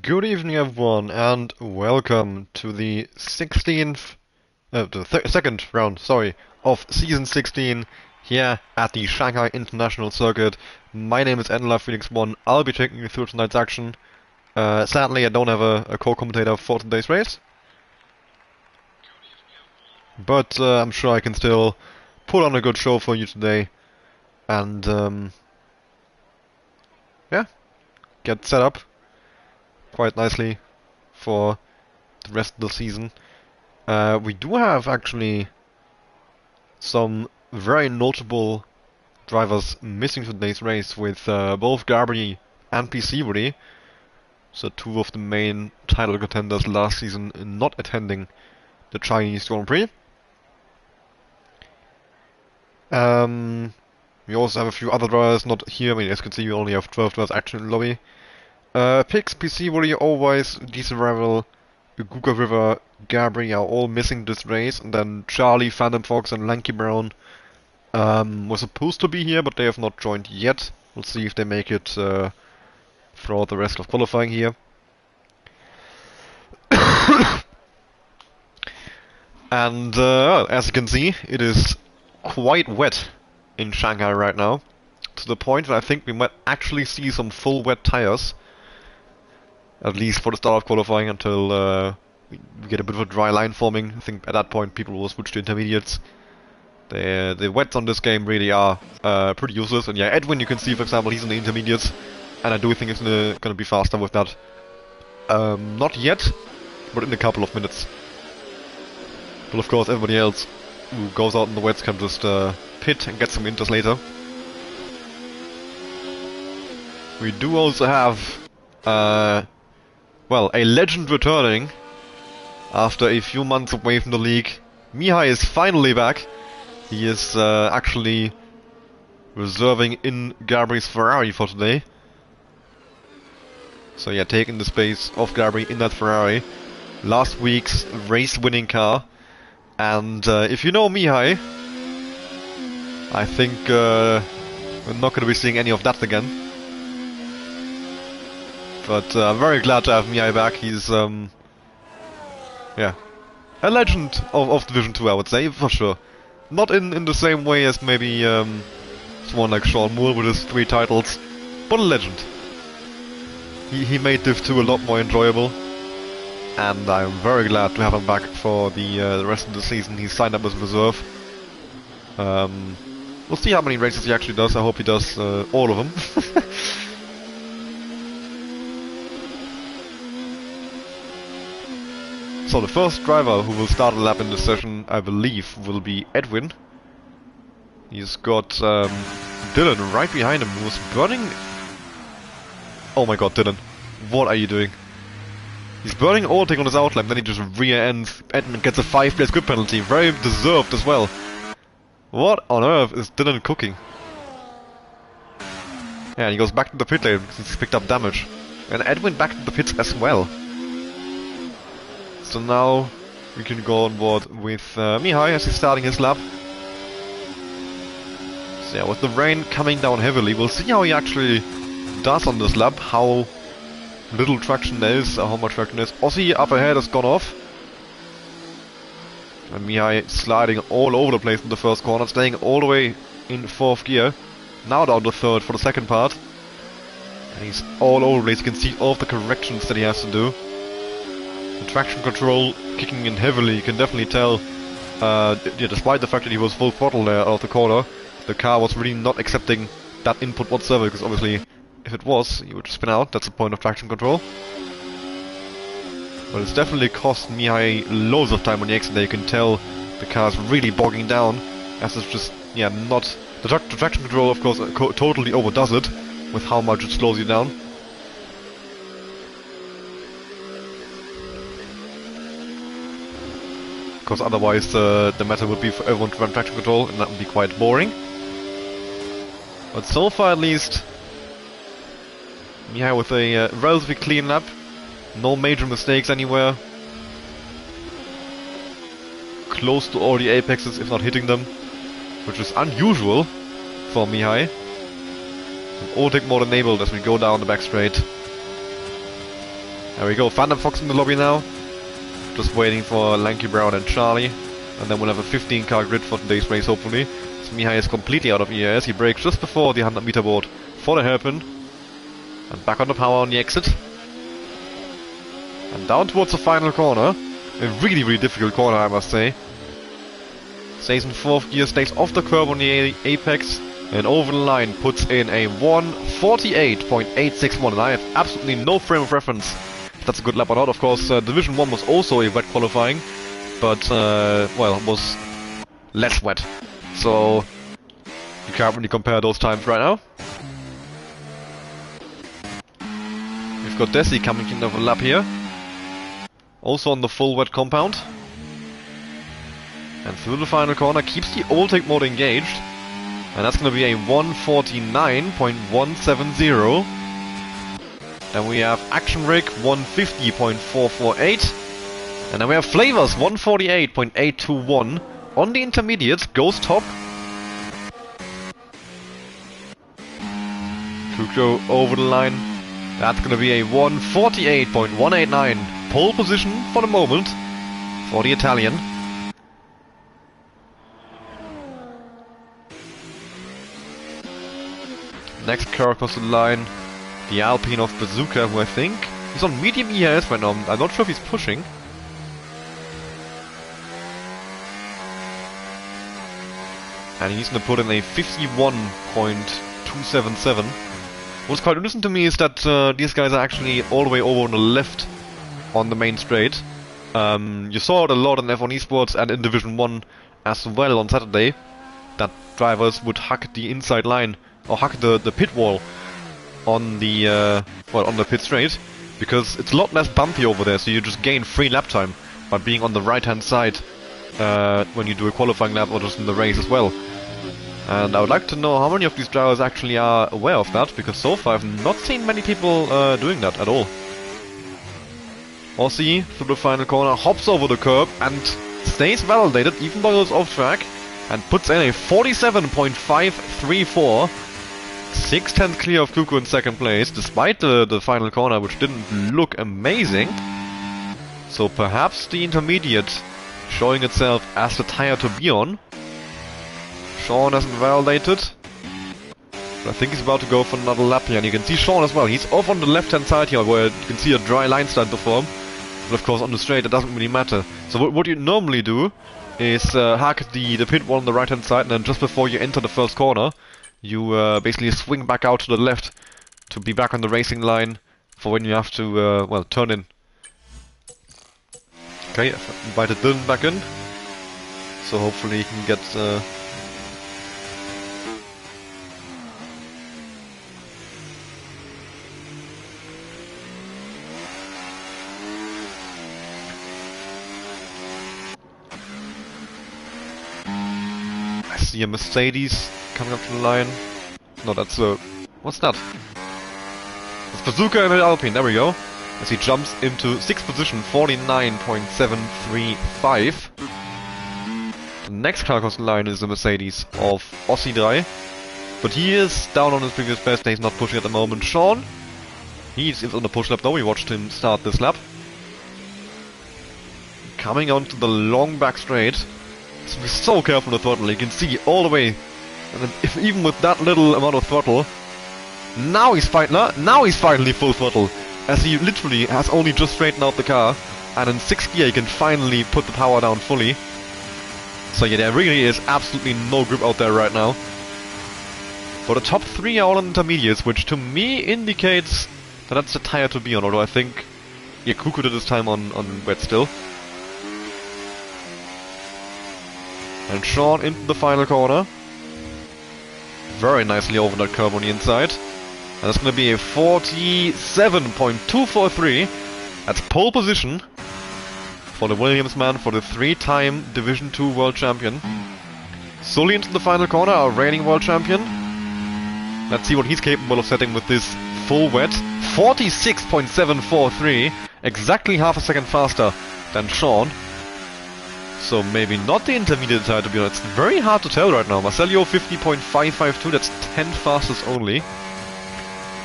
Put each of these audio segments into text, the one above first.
Good evening, everyone, and welcome to the 16th, second round, sorry, of Season 16 here at the Shanghai International Circuit. My name is Enla Phoenix One. I'll be taking you through tonight's action. Sadly, I don't have a co-commentator for today's race, but I'm sure I can still put on a good show for you today, and yeah, get set up quite nicely for the rest of the season. We do have actually some very notable drivers missing today's race, with both Gabri and PC, so two of the main title contenders last season, not attending the Chinese Grand Prix. We also have a few other drivers not here. I mean, as you can see, we only have 12 drivers actually in the lobby. Pix, PC, Always, Diesel Rival, Guga River, Gabri are all missing this race, and then Charlie, Phantom Fox, and Lanky Brown were supposed to be here, but they have not joined yet. We'll see if they make it throughout the rest of qualifying here. And as you can see, it is quite wet in Shanghai right now, to the point that I think we might actually see some full wet tires, at least for the start of qualifying, until we get a bit of a dry line forming. I think at that point people will switch to intermediates. The wets on this game really are pretty useless. And yeah, Edwin, you can see, for example, he's in the intermediates, and I do think he's gonna be faster with that. Not yet, but in a couple of minutes. But of course, everybody else who goes out in the wets can just pit and get some inters later. We do also have, well, a legend returning after a few months away from the league. Mihai is finally back. He is actually reserving in Gabri's Ferrari for today. So yeah, taking the space of Gabri in that Ferrari. Last week's race-winning car. And if you know Mihai, I think we're not going to be seeing any of that again. But I'm very glad to have Mihai back. He's, yeah, a legend of Division 2, I would say, for sure. Not in the same way as maybe someone like Sean Moore with his 3 titles, but a legend. He made Div 2 a lot more enjoyable, and I'm very glad to have him back for the rest of the season. He's signed up as reserve. We'll see how many races he actually does. I hope he does all of them. So the first driver who will start a lap in this session, I believe, will be Edwin. He's got Dylan right behind him, who's burning... Oh my god, Dylan. What are you doing? He's burning overtake on his outlap, then he just rear ends. Edmund gets a 5-place grid penalty, very deserved as well. What on earth is Dylan cooking? Yeah, he goes back to the pit lane since he's picked up damage. And Edwin back to the pits as well. So now we can go on board with Mihai as he's starting his lap. So yeah, with the rain coming down heavily, we'll see how he actually does on this lap, how little traction there is, or how much traction there is. Aussie up ahead has gone off. And Mihai sliding all over the place in the first corner, staying all the way in 4th gear. Now down to 3rd for the second part. And he's all over the place. You can see all of the corrections that he has to do. The traction control kicking in heavily, you can definitely tell, yeah, despite the fact that he was full throttle there out of the corner, the car was really not accepting that input whatsoever, because obviously, if it was, he would spin out. That's the point of traction control. But it's definitely cost Mihai loads of time on the exit there. You can tell the car's really bogging down, as it's just, yeah, not... The traction control, of course, totally overdoes it, with how much it slows you down. Because otherwise the matter would be for everyone to run traction control, and that would be quite boring. But so far at least, Mihai with a relatively clean lap. No major mistakes anywhere. Close to all the apexes, if not hitting them. Which is unusual for Mihai. Overtake mode enabled as we go down the back straight. There we go, Phantom Fox in the lobby now. Just waiting for Lanky Brown and Charlie. And then we'll have a 15-car grid for today's race, hopefully. So Mihai is completely out of EAS. He brakes just before the 100-meter board for the hairpin. And back on the power on the exit. And down towards the final corner. A really, really difficult corner, I must say. Stays in 4th gear, stays off the curb on the apex. And over the line puts in a 1:48.861. And I have absolutely no frame of reference if that's a good lap or not. Of course, Division 1 was also a wet qualifying. But, well, was less wet. So, you can't really compare those times right now. We've got Desi coming in over the lap here. Also on the full wet compound. And through the final corner, keeps the Alltech mode engaged. And that's going to be a 1:49.170. Then we have Action Rig 1:50.448. And then we have Flavors 1:48.821. On the intermediates, goes top. Cuco over the line. That's going to be a 1:48.189. Pole position for the moment for the Italian. Next car across the line, the Alpine of Bazooka, who I think he's on medium EAS right now. I'm not sure if he's pushing. And he's going to put in a 51.277. What's quite interesting to me is that these guys are actually all the way over on the left on the main straight. You saw it a lot in F1 Esports and in Division 1 as well on Saturday, that drivers would hug the inside line, or hug the pit wall on the well, on the pit straight, because it's a lot less bumpy over there, so you just gain free lap time by being on the right hand side when you do a qualifying lap or just in the race as well. And I would like to know how many of these drivers actually are aware of that, because so far I've not seen many people doing that at all. Aussie through the final corner, hops over the curb and stays validated even though it's off track, and puts in a 47.534. 6/10 clear of Cuckoo in second place, despite the final corner, which didn't look amazing. So perhaps the intermediate showing itself as the tire to be on. Sean hasn't validated. But I think he's about to go for another lap here, and you can see Sean as well. He's off on the left-hand side here, where you can see a dry line start to form. But of course on the straight it doesn't really matter. So what you normally do is hug the pit wall on the right-hand side, and then just before you enter the first corner, you basically swing back out to the left to be back on the racing line for when you have to, well, turn in. Okay, I've invited Dylan back in, so hopefully he can get... I see a Mercedes coming up to the line. No, that's a... what's that? It's Bazooka and an Alpine, there we go. As he jumps into 6th position, 49.735. The next car across the line is the Mercedes of Aussie Dry. But he is down on his previous best, he's not pushing at the moment. Sean, he's on the push lap though, we watched him start this lap. Coming onto the long back straight. So be so careful on the throttle, you can see all the way. And if even with that little amount of throttle, now he's finally full throttle, as he literally has only just straightened out the car, and in 6th gear he can finally put the power down fully. So yeah, there really is absolutely no grip out there right now. But the top 3 are all on intermediates, which to me indicates that that's the tire to be on, although I think yeah, Cuckoo did his time on wet still. And Sean into the final corner. Very nicely over that curve on the inside. And that's going to be a 47.243. That's pole position for the Williams man, for the 3-time Division 2 World Champion. Sully into the final corner, our reigning World Champion. Let's see what he's capable of setting with this full wet. 46.743. Exactly half a second faster than Sean. So maybe not the intermediate tire to be honest. It's very hard to tell right now. Marcelio 50.552, that's 10 fastest only.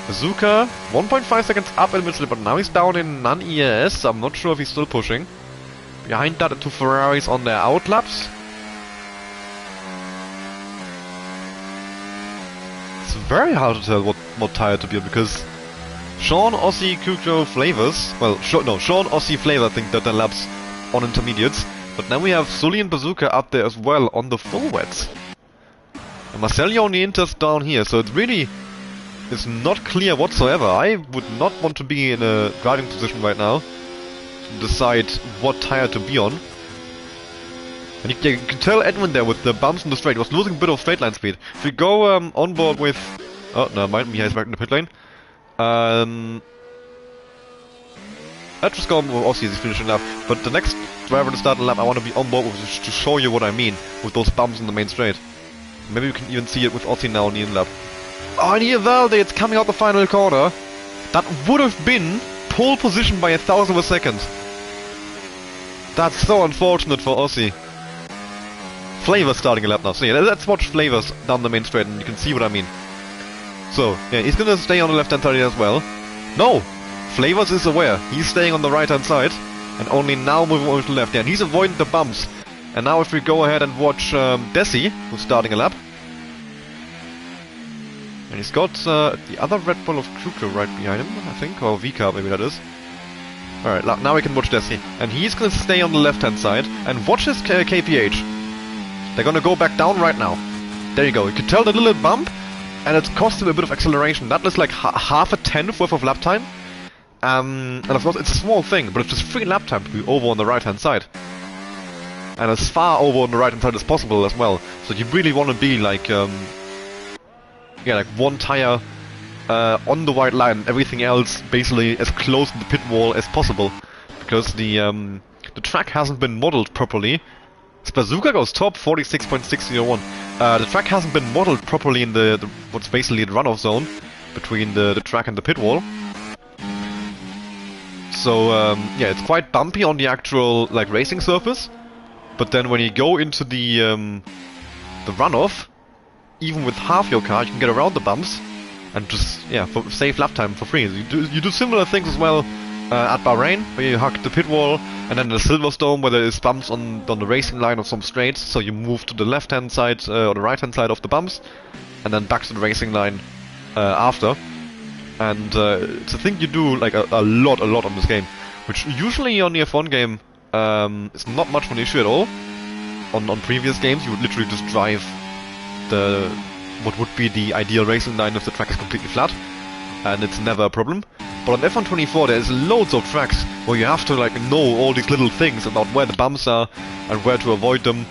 Bazooka, 1.5 seconds up in middle, but now he's down in non-EAS. I'm not sure if he's still pushing. Behind that, the two Ferraris on their outlaps. It's very hard to tell what tire to be on, because Sean, Aussie, Cuco, Flavors... Well, Sean, Aussie, Flavor, I think, that the laps on intermediates. But then we have Sully and Bazooka up there as well on the full wets. And Marcelio on the Inters down here, so it really is not clear whatsoever. I would not want to be in a driving position right now to decide what tire to be on. And you can tell Edwin there with the bumps in the straight, he was losing a bit of straight line speed. If we go on board with... Oh, no, mind me, he's back in the pit lane. Let's just go on with Aussie as he's finishing lap. But the next driver to start the lap I want to be on board with to show you what I mean with those bumps in the main straight. Maybe you can even see it with Aussie now in the in-lap. Oh, and here Valde, it's coming out the final corner. That would have been pole position by 1,000 of a second. That's so unfortunate for Aussie. Flavors starting a lap now. So yeah, let's watch Flavors down the main straight and you can see what I mean. So, yeah, he's gonna stay on the left-hand side as well. No! Flavors is aware. He's staying on the right-hand side and only now moving over to the left. Yeah, and he's avoiding the bumps. And now if we go ahead and watch Desi, who's starting a lap. And he's got the other Red Bull of Cuco right behind him, I think, or V-Car maybe that is. Alright, now we can watch Desi. And he's gonna stay on the left-hand side and watch his KPH. They're gonna go back down right now. There you go, you can tell the little bump, and it's cost him a bit of acceleration. That is like half a tenth worth of lap time. And of course it's a small thing, but it's just 3 lap time to be over on the right-hand side. And as far over on the right-hand side as possible as well. So you really want to be like, yeah, like one tire on the white line, everything else basically as close to the pit wall as possible. Because the track hasn't been modeled properly. Bazooka goes top, 46.601. The track hasn't been modeled properly in the what's basically the runoff zone between the track and the pit wall. So yeah, it's quite bumpy on the actual like racing surface. But then when you go into the runoff, even with half your car, you can get around the bumps and just save lap time for free. You do similar things as well at Bahrain, where you hug the pit wall, and then the Silverstone, where there is bumps on the racing line of some straights, so you move to the left-hand side or the right-hand side of the bumps, and then back to the racing line after. And it's a thing you do like a lot on this game, which usually on the F1 game is not much of an issue at all. On previous games, you would literally just drive what would be the ideal racing line if the track is completely flat, and it's never a problem. But on F1 24 there's loads of tracks where you have to like know all these little things about where the bumps are and where to avoid them,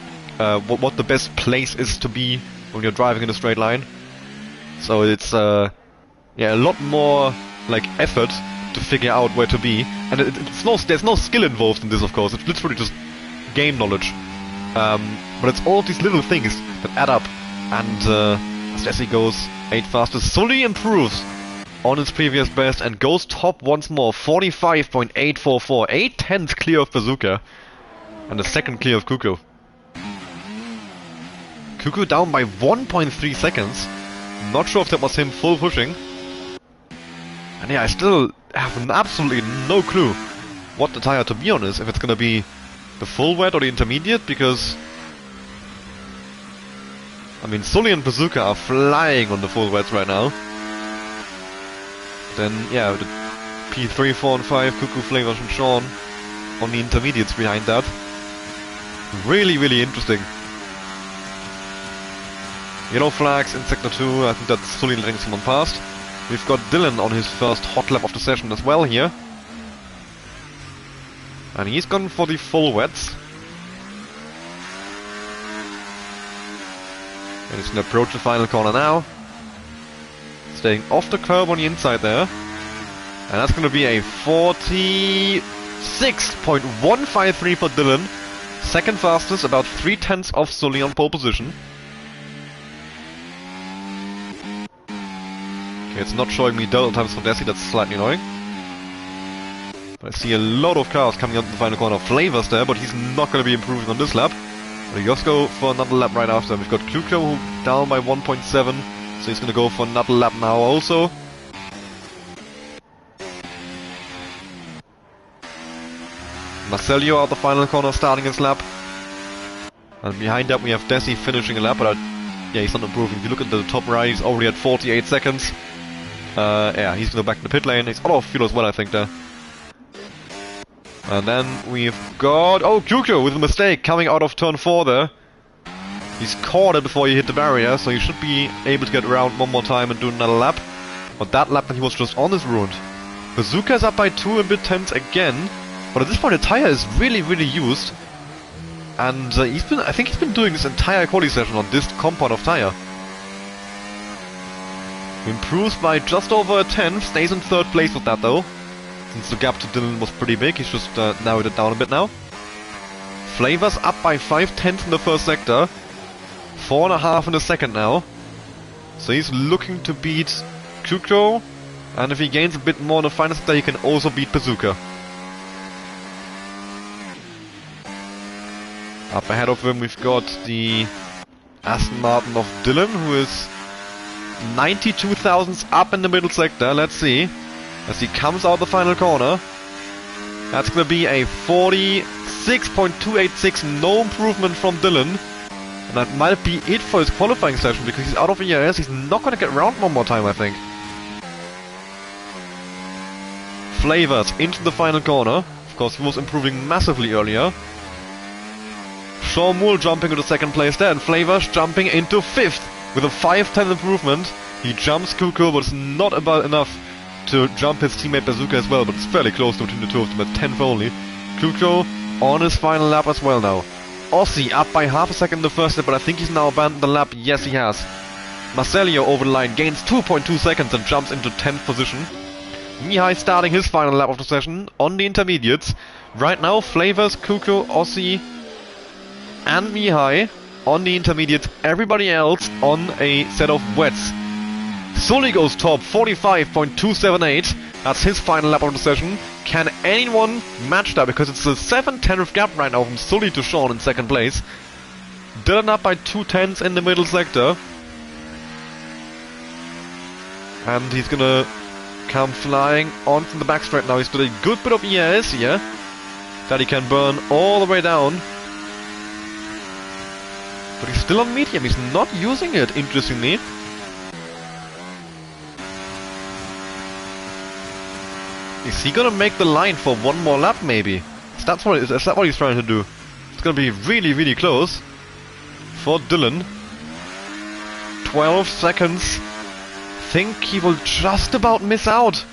what the best place is to be when you're driving in a straight line. So it's yeah, a lot more like effort to figure out where to be, and there's no skill involved in this, of course. It's literally just game knowledge. But it's all these little things that add up, and as Desi goes 8 fastest, Sully improves on his previous best and goes top once more, 45.844, 8 tenths clear of Bazooka, and a second clear of Cuco. Cuco down by 1.3 seconds. Not sure if that was him full pushing. And yeah, I still have absolutely no clue what the tire to be on is, if it's gonna be the full wet or the intermediate, because I mean, Sully and Bazooka are flying on the full wets right now. Then, yeah, the P3, 4 and 5, Cuco, Flavors and Sean on the intermediates behind that. Really, really interesting. Yellow flags in Sector 2, I think that's Sully letting someone past. We've got Dylan on his first hot lap of the session as well here. And he's gone for the full wets. And he's going to approach the final corner now. Staying off the curb on the inside there. And that's going to be a 46.153 for Dylan. Second fastest, about 3 tenths off Sully on pole position. Okay, it's not showing me delta times for Desi, that's slightly annoying. But I see a lot of cars coming up in the final corner. Flavors there, but he's not going to be improving on this lap. Yosko for another lap right after. We've got Cuco down by 1.7, so he's going to go for another lap now also. Marcelio out the final corner starting his lap. And behind that we have Desi finishing a lap, but yeah, he's not improving. If you look at the top right, he's already at 48 seconds. Yeah, he's gonna go back in the pit lane. He's out of fuel as well, I think, there. And then we've got... Oh, Kyuko with a mistake coming out of turn 4 there. He's caught it before he hit the barrier, so he should be able to get around one more time and do another lap. But that lap that he was just on is ruined. Bazooka is up by 2 and mid-10s again. But at this point the tire is really, really used. And I think he's been doing this entire quality session on this compound of tire. Improves by just over a 10, stays in 3rd place with that though. Since the gap to Dylan was pretty big, he's just narrowed it down a bit now. Flavors up by 5/10 in the first sector. 4.5 in the second now. So he's looking to beat Kyuko. And if he gains a bit more in the final sector, he can also beat Bazooka. Up ahead of him we've got the Aston Martin of Dylan, who is 92 thousandths up in the middle sector. Let's see. As he comes out the final corner. That's gonna be a 46.286, no improvement from Dylan. And that might be it for his qualifying session, because he's out of ERS. He's not gonna get around one more time, I think. Flavors into the final corner. Of course, he was improving massively earlier. Sean Moore jumping into 2nd place there, and Flavors jumping into 5th with a 5/10 improvement. He jumps Kyuko, but it's not about enough to jump his teammate Bazooka as well, but it's fairly close between the two of them at 10th only. Kyuko on his final lap as well now. Aussie up by half a second in the first lap, but I think he's now abandoned the lap. Yes, he has. Marcelio over the line, gains 2.2 seconds and jumps into 10th position. Mihai starting his final lap of the session on the intermediates. Right now, Flavors, Kyuko, Aussie and Mihai on the intermediates. Everybody else on a set of wets. Sully goes top, 45.278. That's his final lap of the session. Can anyone match that? Because it's a 7/10th gap right now from Sully to Sean in 2nd place. Dylan up by 2/10 in the middle sector. And he's gonna come flying on from the back straight now. He's got a good bit of ERS here that he can burn all the way down. But he's still on medium. He's not using it, interestingly. Is he gonna make the line for one more lap, maybe? Is that what he's trying to do? It's gonna be really, really close for Dylan. 12 seconds. Think he will just about miss out.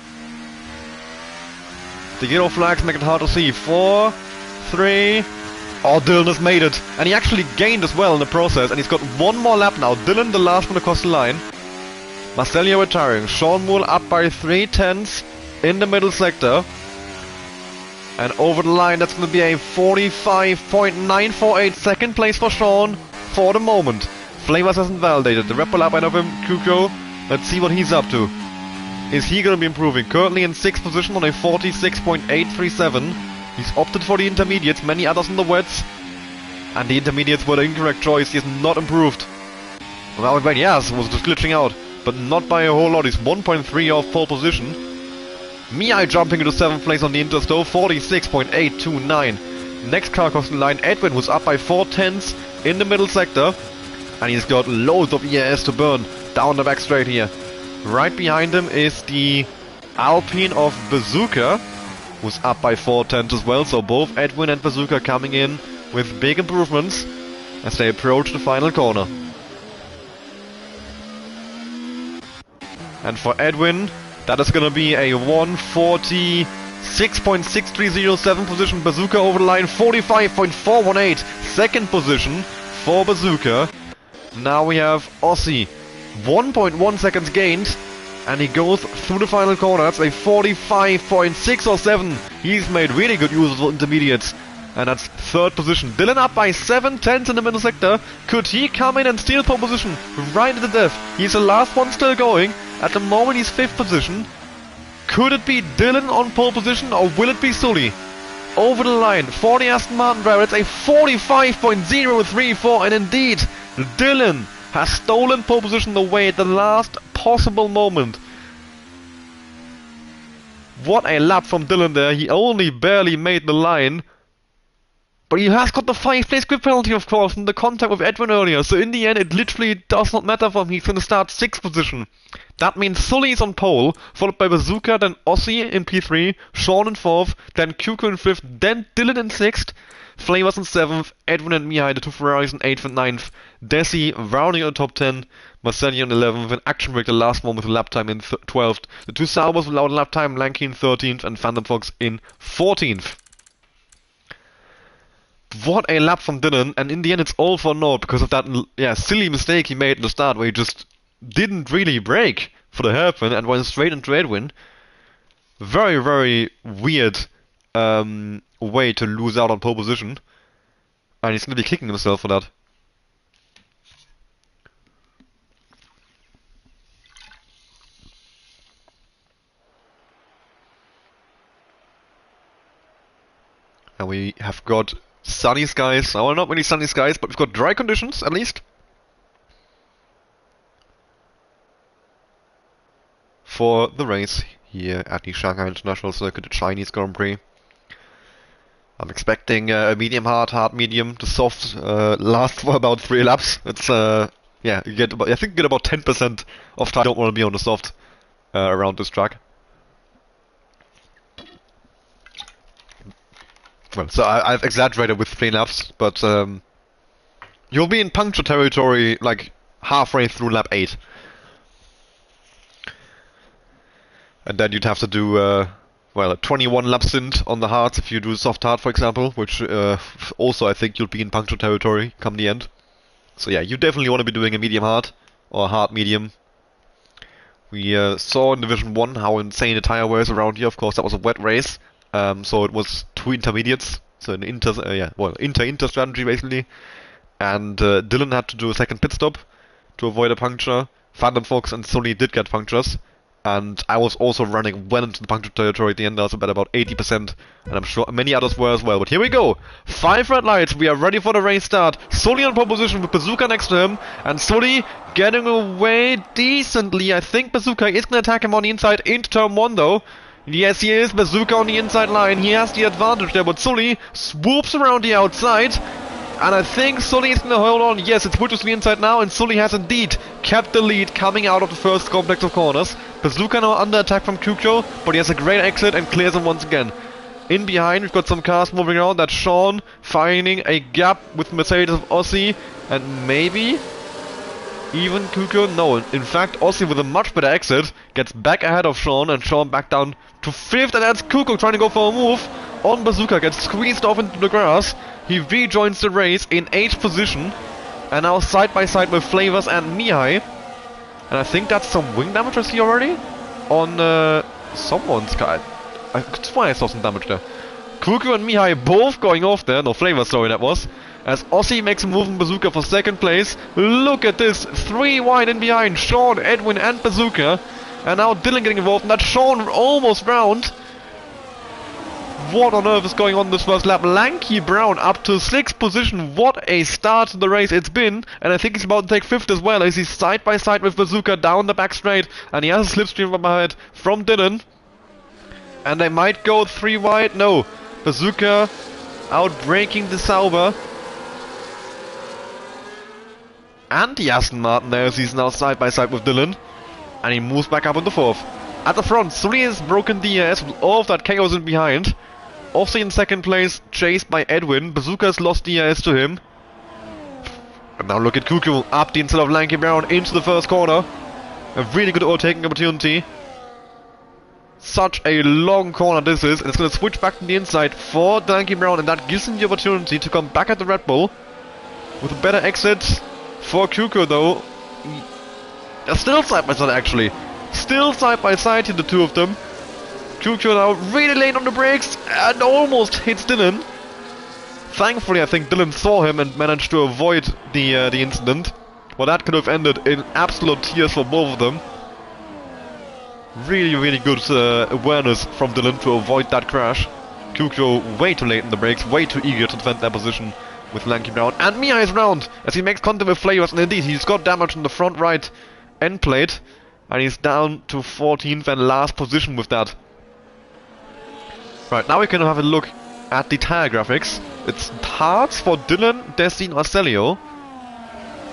The yellow flags make it hard to see. 4, 3... Oh, Dylan has made it. And he actually gained as well in the process. And he's got one more lap now. Dylan, the last one across the line. Marcelio retiring. Sean Moore up by 3/10 in the middle sector. And over the line, that's going to be a 45.948 second place for Sean for the moment. Flavors hasn't validated. The Red up ahead of him, Kyuko. Let's see what he's up to. Is he going to be improving? Currently in 6th position on a 46.837. He's opted for the intermediates, many others in the wets. And the intermediates were the incorrect choice. He has not improved. Well, wait, yes, was just glitching out. But not by a whole lot. He's 1.3 off pole position. Mihai jumping into 7th place on the Intersto, 46.829. Next car across the line, Edwin, who's up by 4/10 in the middle sector. And he's got loads of ERS to burn down the back straight here. Right behind him is the Alpine of Bazooka, who's up by 4/10 as well. So both Edwin and Bazooka coming in with big improvements as they approach the final corner. And for Edwin, that is going to be a 146.6307 position. Bazooka over the line, 45.418. Second position for Bazooka. Now we have Aussie, 1.1 seconds gained. And he goes through the final corner. That's a 45.607. He's made really good use of the intermediates. And that's 3rd position. Dylan up by 7/10 in the middle sector. Could he come in and steal pole position right at the death? He's the last one still going. At the moment he's 5th position. Could it be Dylan on pole position, or will it be Sully? Over the line for the Aston Martin driver. It's a 45.034. And indeed, Dylan has stolen pole position away at the last possible moment. What a lap from Dylan there. He only barely made the line, But he has got the 5-place grid penalty, of course, from the contact with Edwin earlier, so in the end it literally does not matter for him. He's gonna start 6th position. That means Sully is on pole, followed by Bazooka, then Aussie in P3, Sean in 4th, then Cuckoo in 5th, then Dylan in 6th, Flavors in 7th, Edwin and Mihai, the two Ferraris in 8th and 9th, Desi rounding out the top 10, Marcelli in 11th, and Action Break the last one with a lap time in 12th, the two Saubers without a lap time, Lanky in 13th, and Phantom Fox in 14th. What a lap from Dylan, and in the end it's all for naught because of that silly mistake he made in the start where he just didn't really brake for the hairpin and went straight into Edwin. Very, very weird way to lose out on pole position. And he's going to be kicking himself for that. And we have got sunny skies. Well, not really sunny skies, but we've got dry conditions, at least. For the race here at the Shanghai International Circuit, the Chinese Grand Prix. I'm expecting a medium hard medium. The soft lasts for about 3 laps. It's yeah, you get about, I think you get about 10% of time you don't want to be on the soft around this track. Well, so I've exaggerated with 3 laps, but you'll be in puncture territory like halfway through lap 8. And then you'd have to do, well, a 21 lap stint on the hards if you do soft hard, for example, which also I think you'll be in puncture territory come the end. So yeah, you definitely want to be doing a medium hard, or hard medium. We saw in Division 1 how insane the tire wears around here. Of course, that was a wet race, so it was 2 intermediates, so an inter strategy basically. And Dylan had to do a second pit stop to avoid a puncture. Phantom Fox and Sully did get punctures. And I was also running well into the puncture territory at the end. I was about 80%, and I'm sure many others were as well. But here we go. 5 red lights. We are ready for the race start. Sully on pole position with Bazooka next to him, and Sully getting away decently. I think Bazooka is going to attack him on the inside into turn 1 though. Yes, he is. Bazooka on the inside line. He has the advantage there, but Sully swoops around the outside. And I think Sully is going to hold on. Yes, it switches to the inside now, and Sully has indeed kept the lead coming out of the first complex of corners. Bazooka now under attack from Cuckoo, but he has a great exit and clears him once again. In behind, we've got some cars moving around. That's Sean finding a gap with Mercedes of Aussie, and maybe even Cuckoo. No, in fact, Aussie with a much better exit gets back ahead of Sean, and Sean back down to 5th, and that's Cuckoo trying to go for a move on Bazooka, gets squeezed off into the grass. He rejoins the race in 8th position, and now side by side with Flavors and Mihai. And I think that's some wing damage I see already on someone's car. I could swear I saw some damage there. Cuckoo and Mihai both going off there. No, Flavors, sorry, that was. As Aussie makes a move in Bazooka for 2nd place. Look at this, 3 wide in behind. Sean, Edwin and Bazooka. And now Dylan getting involved, and that's Sean almost round. What on earth is going on this first lap? Lanky Brown up to 6th position. What a start to the race it's been. And I think he's about to take 5th as well, as he's side by side with Bazooka down the back straight. And he has a slipstream from ahead from Dylan. And they might go 3 wide. No. Bazooka outbraking the Sauber. And the Aston Martin there, as he's now side by side with Dylan. And he moves back up on the 4th. At the front, Sully has broken DRS with all of that chaos in behind. Aussie in 2nd place, chased by Edwin. Bazooka's lost DRS to him. And now look at Cuckoo up the inside of Lanky Brown into the first corner. A really good overtaking opportunity. Such a long corner this is, and it's going to switch back to the inside for Lanky Brown, and that gives him the opportunity to come back at the Red Bull. With a better exit for Cuckoo though. They're still side by side actually. Still side by side here, the two of them. Cuckoo now really late on the brakes and almost hits Dylan. Thankfully, I think Dylan saw him and managed to avoid the incident. Well, that could have ended in absolute tears for both of them. Really, really good awareness from Dylan to avoid that crash. Cuckoo way too late in the brakes, way too eager to defend that position with Lanky Brown. And Mihai is round as he makes contact with Flavors, and indeed he's got damage on the front right end plate. And he's down to 14th and last position with that. Right, now we can have a look at the tire graphics. It's hard for Dylan, Desi, and Marcelio.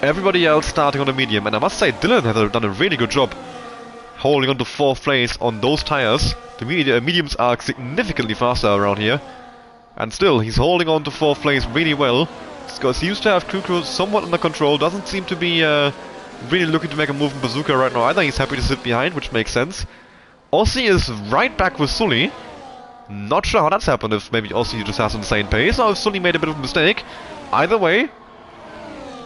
Everybody else starting on the medium, and I must say Dylan has done a really good job holding on to 4th place on those tires. The mediums are significantly faster around here, and still he's holding on to 4th place really well. Seems to have Kukro somewhat under control, doesn't seem to be really looking to make a move in Bazooka right now either. He's happy to sit behind, which makes sense. Aussie is right back with Sully. Not sure how that's happened, if maybe Aussie just has insane pace, or if Sully made a bit of a mistake. Either way,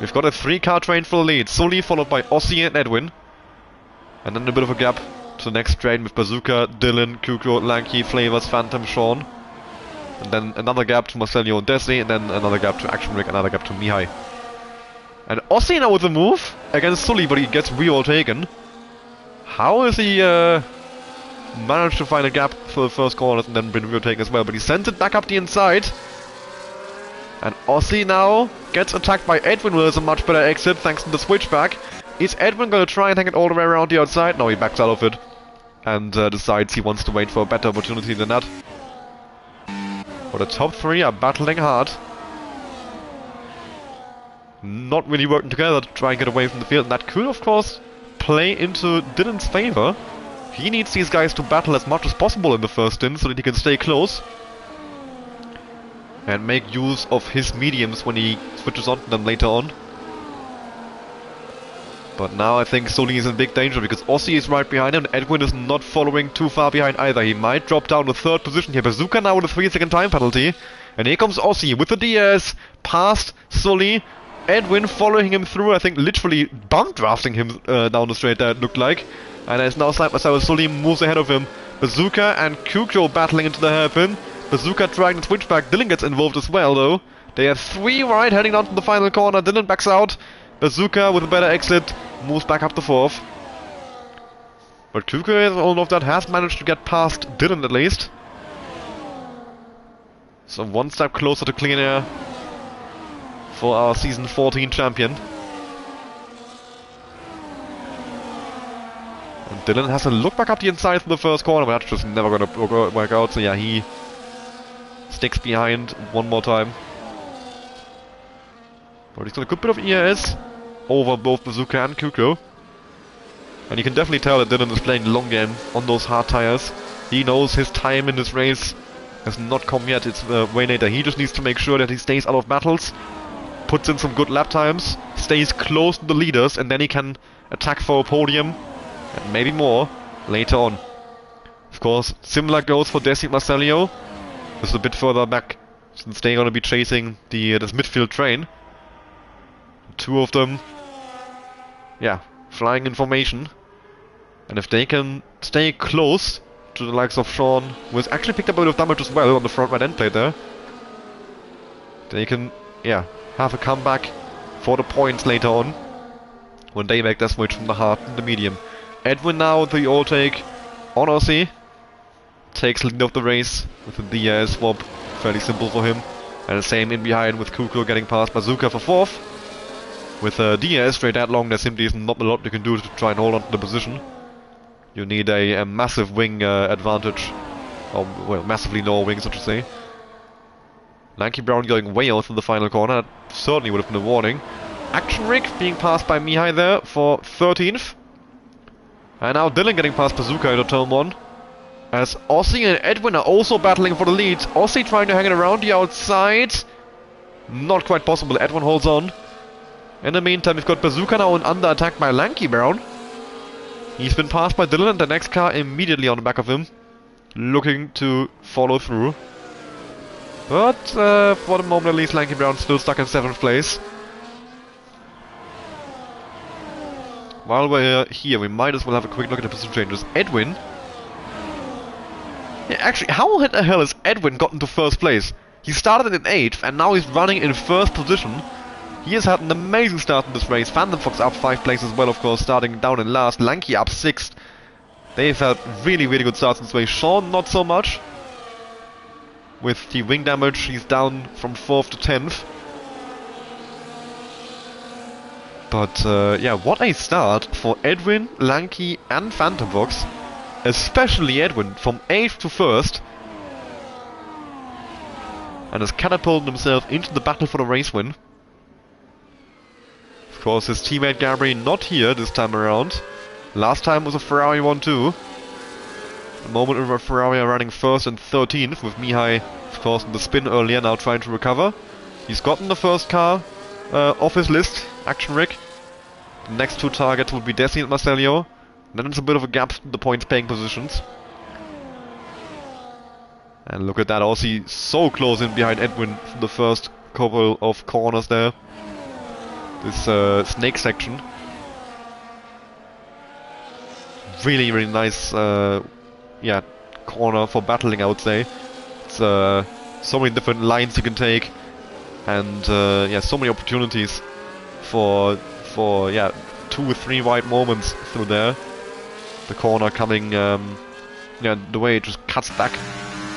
we've got a 3-car train for the lead. Sully followed by Aussie and Edwin. And then a bit of a gap to the next train with Bazooka, Dylan, Kukro, Lanky, Flavors, Phantom, Sean. And then another gap to Marcelio and Desi, and then another gap to Action Rick, another gap to Mihai. And Aussie now with a move against Sully, but he gets re-overtaken. How is he managed to find a gap for the first corners and then been re-overtaken as well? But he sends it back up the inside. And Aussie now gets attacked by Edwin, with a much better exit thanks to the switchback. Is Edwin going to try and hang it all the way around the outside? No, he backs out of it. And decides he wants to wait for a better opportunity than that. But the top 3 are battling hard. Not really working together to try and get away from the field. And that could, of course, play into Dylan's favor. He needs these guys to battle as much as possible in the first stint so that he can stay close. And make use of his mediums when he switches on to them later on. But now I think Sully is in big danger because Aussie is right behind him and Edwin is not following too far behind either. He might drop down to 3rd position here. Bazooka now with a 3-second time penalty. And here comes Aussie with the DS, past Sully. Edwin following him through, I think literally bump drafting him down the straight there, it looked like. And it's now side by side with Sully, moves ahead of him. Bazooka and Kukro battling into the hairpin. Bazooka trying to switch back. Dylan gets involved as well though. They have 3 right heading down to the final corner. Dylan backs out. Bazooka with a better exit moves back up to 4th. But Kukro, all of that, has managed to get past Dylan at least. So 1 step closer to clean air for our season 14 champion. And Dylan has a look back up the inside from the first corner, but that's just never gonna work out. So yeah, he sticks behind one more time. But he's got a good bit of ERS over both Bazooka and Kukro. And you can definitely tell that Dylan is playing the long game on those hard tires. He knows his time in this race has not come yet. It's way later. He just needs to make sure that he stays out of battles, puts in some good lap times, stays close to the leaders, and then he can attack for a podium and maybe more later on. Of course, similar goes for Desi Marcelio. Just a bit further back, since they're going to be chasing this midfield train. 2 of them, yeah, flying in formation. And if they can stay close to the likes of Sean, who has actually picked up a bit of damage as well on the front right end plate there, they can, yeah, have a comeback for the points later on when they make their switch from the hard to the medium. Edwin now with the overtake on Aussie. Takes lead of the race with the DS swap. Fairly simple for him. And the same in behind with Kukro getting past Bazooka for 4th. With DS straight that long, there simply is not a lot you can do to try and hold on to the position. You need a massive wing advantage. Or, well, massively lower wings, I should say. Lanky Brown going way out in the final corner. That certainly would have been a warning. Action Rig being passed by Mihai there for 13th. And now Dylan getting past Bazooka into turn 1. As Aussie and Edwin are also battling for the lead. Aussie trying to hang it around the outside. Not quite possible. Edwin holds on. In the meantime, we've got Bazooka now under attack by Lanky Brown. He's been passed by Dylan and the next car immediately on the back of him, looking to follow through. But for the moment at least, Lanky Brown still stuck in 7th place. While we're here, we might as well have a quick look at the position changes. Edwin... Yeah, actually, how the hell has Edwin gotten to 1st place? He started in 8th and now he's running in 1st position. He has had an amazing start in this race. Phantom Fox up 5 places as well, of course, starting down in last. Lanky up 6th. They've had really, really good starts in this race. Sean, not so much. With the wing damage, he's down from 4th to 10th. But, yeah, what a start for Edwin, Lanky and Phantom Fox. Especially Edwin, from 8th to 1st. and has catapulted himself into the battle for the race win. Of course, his teammate Gabri not here this time around. Last time was a Ferrari 1-2. The moment we were Ferrari running first and 13th, with Mihai, of course, in the spin earlier, now trying to recover. He's gotten the first car off his list, Action Rick. The next two targets would be Desi and Marcelio. Then it's a bit of a gap in the points paying positions. And look at that, Aussie so close in behind Edwin for the first couple of corners there. This snake section. Really, really nice yeah, corner for battling, I would say. It's so many different lines you can take. And yeah, so many opportunities for yeah, 2 or 3 wide moments through there. The corner coming, yeah, the way it just cuts back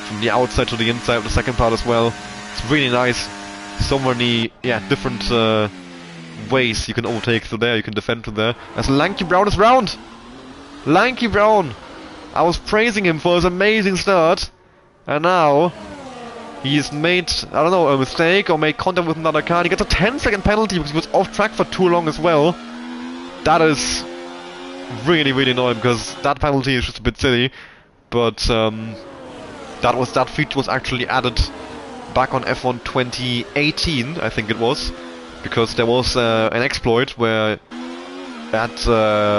from the outside to the inside of the second part as well. It's really nice. So many, yeah, different ways you can overtake through there, you can defend through there. As Lanky Brown is round! Lanky Brown! I was praising him for his amazing start, and now he's made, I don't know, a mistake or made contact with another car. He gets a 10-second penalty because he was off track for too long as well. That is really, really annoying because that penalty is just a bit silly. But that feature was actually added back on F1 2018, I think it was, because there was an exploit where at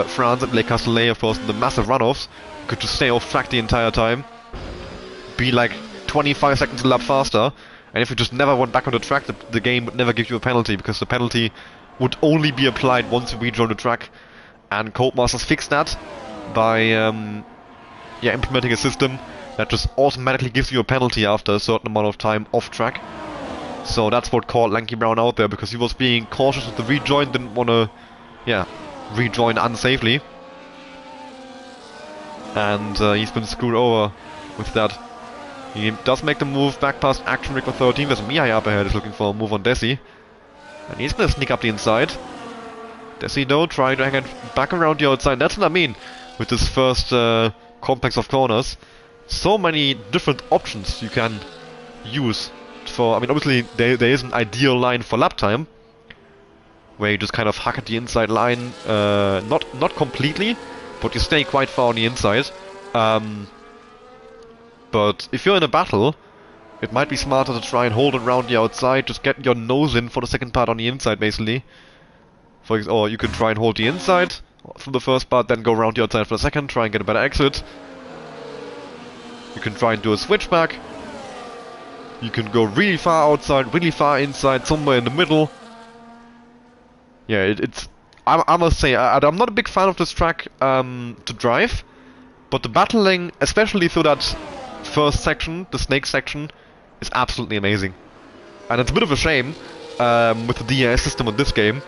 France at Le Castellet, of course, in the massive runoffs, you could just stay off track the entire time, be like 25 seconds a lap faster, and if you just never went back on the track, the game would never give you a penalty, because the penalty would only be applied once you rejoin the track. And Codemasters fixed that by yeah, implementing a system that just automatically gives you a penalty after a certain amount of time off track. So that's what caught Lanky Brown out there, because he was being cautious with the rejoin, didn't want to, yeah, rejoin unsafely. And he's been screwed over with that. He does make the move back past Action Rick for 13, there's Mihai up ahead, is looking for a move on Desi. And he's gonna sneak up the inside. Desi though, trying to hang it back around the outside. That's what I mean with this first complex of corners. So many different options you can use for, I mean, obviously there is an ideal line for lap time, where you just kind of hack at the inside line, not completely, but you stay quite far on the inside. But if you're in a battle, it might be smarter to try and hold it around the outside, just get your nose in for the second part on the inside, basically. Or you can try and hold the inside for the first part, then go around the outside for the second, try and get a better exit. You can try and do a switchback. You can go really far outside, really far inside, somewhere in the middle. Yeah, I must say, I'm not a big fan of this track to drive, but the battling, especially through that first section, the snake section, is absolutely amazing. And it's a bit of a shame with the DRS system on this game.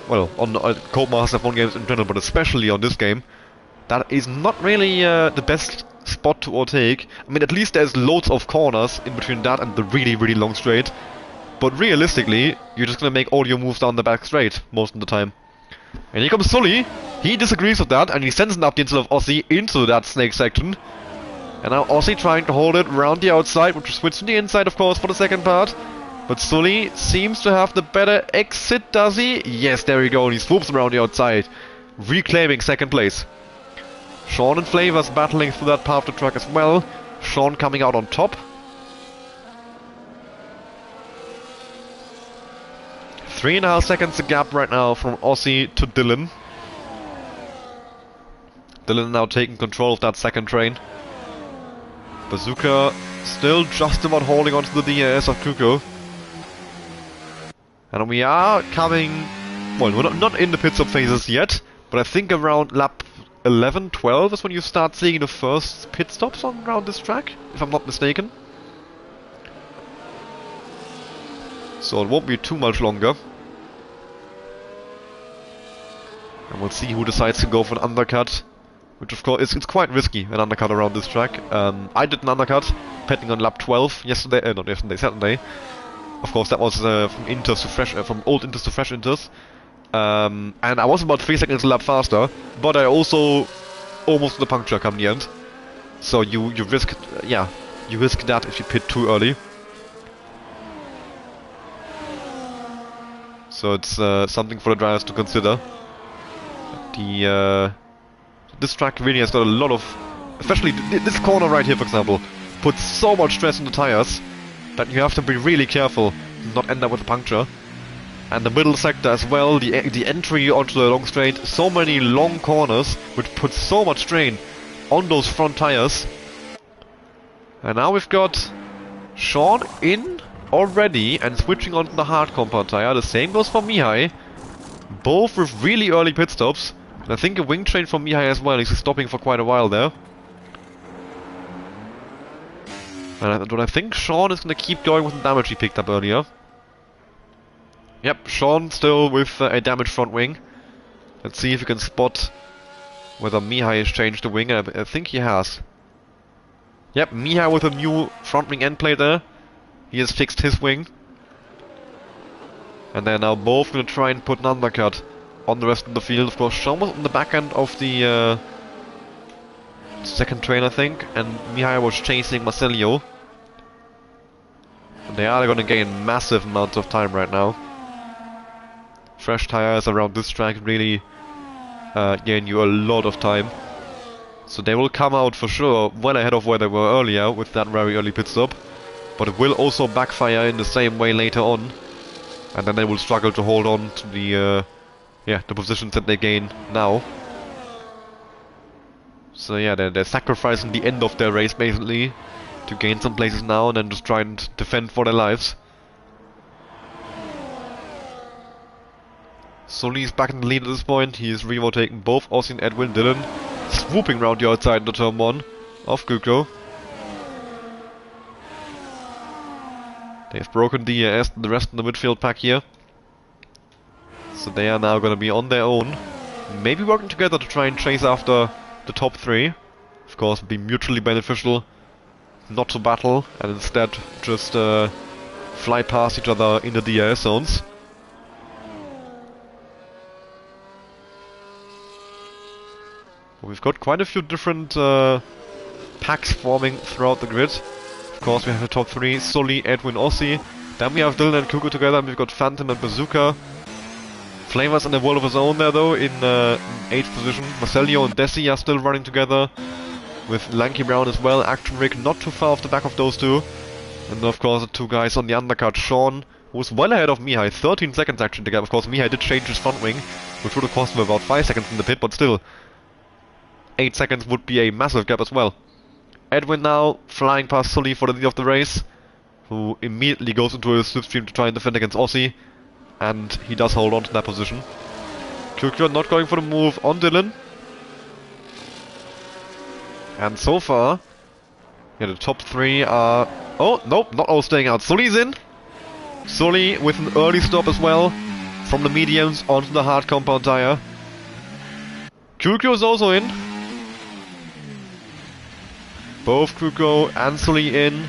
Well, on Codemasters F1 games in general, but especially on this game, that is not really the best spot to overtake. I mean, at least there's loads of corners in between that and the really, really long straight. But realistically, you're just gonna make all your moves down the back straight most of the time. And here comes Sully. He disagrees with that, and he sends an up instead of Aussie into that snake section. And now Aussie trying to hold it around the outside, which will switch to the inside, of course, for the second part. But Sully seems to have the better exit, does he? Yes, there we go, and he swoops around the outside, reclaiming second place. Sean and Flavors battling through that part of the track as well. Sean coming out on top. 3.5 seconds a gap right now from Aussie to Dylan. Dylan now taking control of that second train. Bazooka still just about holding onto the DRS of Kuko. And we are coming, well, we're not in the pit stop phases yet, but I think around lap 11, 12 is when you start seeing the first pit stops around this track, if I'm not mistaken. So it won't be too much longer. And we'll see who decides to go for an undercut, which of course it's quite risky, an undercut around this track. I did an undercut, pitting on lap 12 yesterday, not yesterday, Saturday. Of course, that was from Inters to fresh, from old Inters to fresh Inters. And I was about 3 seconds a lap faster, but I also almost did a puncture come the end. So you risk, yeah, you risk that if you pit too early. So it's something for the drivers to consider. This track really has got a lot of, especially this corner right here, for example, puts so much stress on the tires that you have to be really careful to not end up with a puncture. And the middle sector as well, the entry onto the long straight, so many long corners, which puts so much strain on those front tires. And now we've got Sean in already and switching onto the hard compound tire. The same goes for Mihai. Both with really early pit stops. And I think a wing train from Mihai as well. He's stopping for quite a while there. And I think Sean is going to keep going with the damage he picked up earlier. Yep, Sean still with a damaged front wing. Let's see if we can spot whether Mihai has changed the wing. I think he has. Yep, Mihai with a new front wing end plate there. He has fixed his wing. And they're now both going to try and put an undercut on the rest of the field. Of course, Sean was on the back end of the second train, I think. And Mihai was chasing Marcelio. And they are going to gain massive amounts of time right now. Fresh tires around this track really gain you a lot of time. So they will come out for sure well ahead of where they were earlier with that very early pit stop. But it will also backfire in the same way later on. And then they will struggle to hold on to the positions that they gain now. So yeah, they're sacrificing the end of their race basically to gain some places now and then just try and defend for their lives. Sully's back in the lead at this point. He is re-overtaking both Aussie and Edwin. Dylan swooping round the outside into turn 1 of Kukro. They've broken the rest of the midfield pack here. So they are now going to be on their own. Maybe working together to try and chase after the top 3. Of course, be mutually beneficial not to battle and instead just fly past each other into the air zones. We've got quite a few different packs forming throughout the grid. Of course, we have the top 3, Sully, Edwin, Aussie. Then we have Dylan and Kuku together, and we've got Phantom and Bazooka. Flavor's in a world of his own there though, in 8th position. Marcelio and Desi are still running together, with Lanky Brown as well. Action Rick not too far off the back of those two. And then of course the two guys on the undercut, Sean, who's well ahead of Mihai, 13 seconds actually to gap. Of course Mihai did change his front wing, which would have cost him about 5 seconds in the pit, but still. 8 seconds would be a massive gap as well. Edwin now flying past Sully for the lead of the race, who immediately goes into his slipstream to try and defend against Aussie, and he does hold on to that position. Kukro not going for the move on Dylan. And so far, yeah, the top 3 are... Oh, nope, not all staying out. Sully's in. Sully with an early stop as well, from the mediums onto the hard compound tire. Kukro's also in. Both Kukro and Sully in.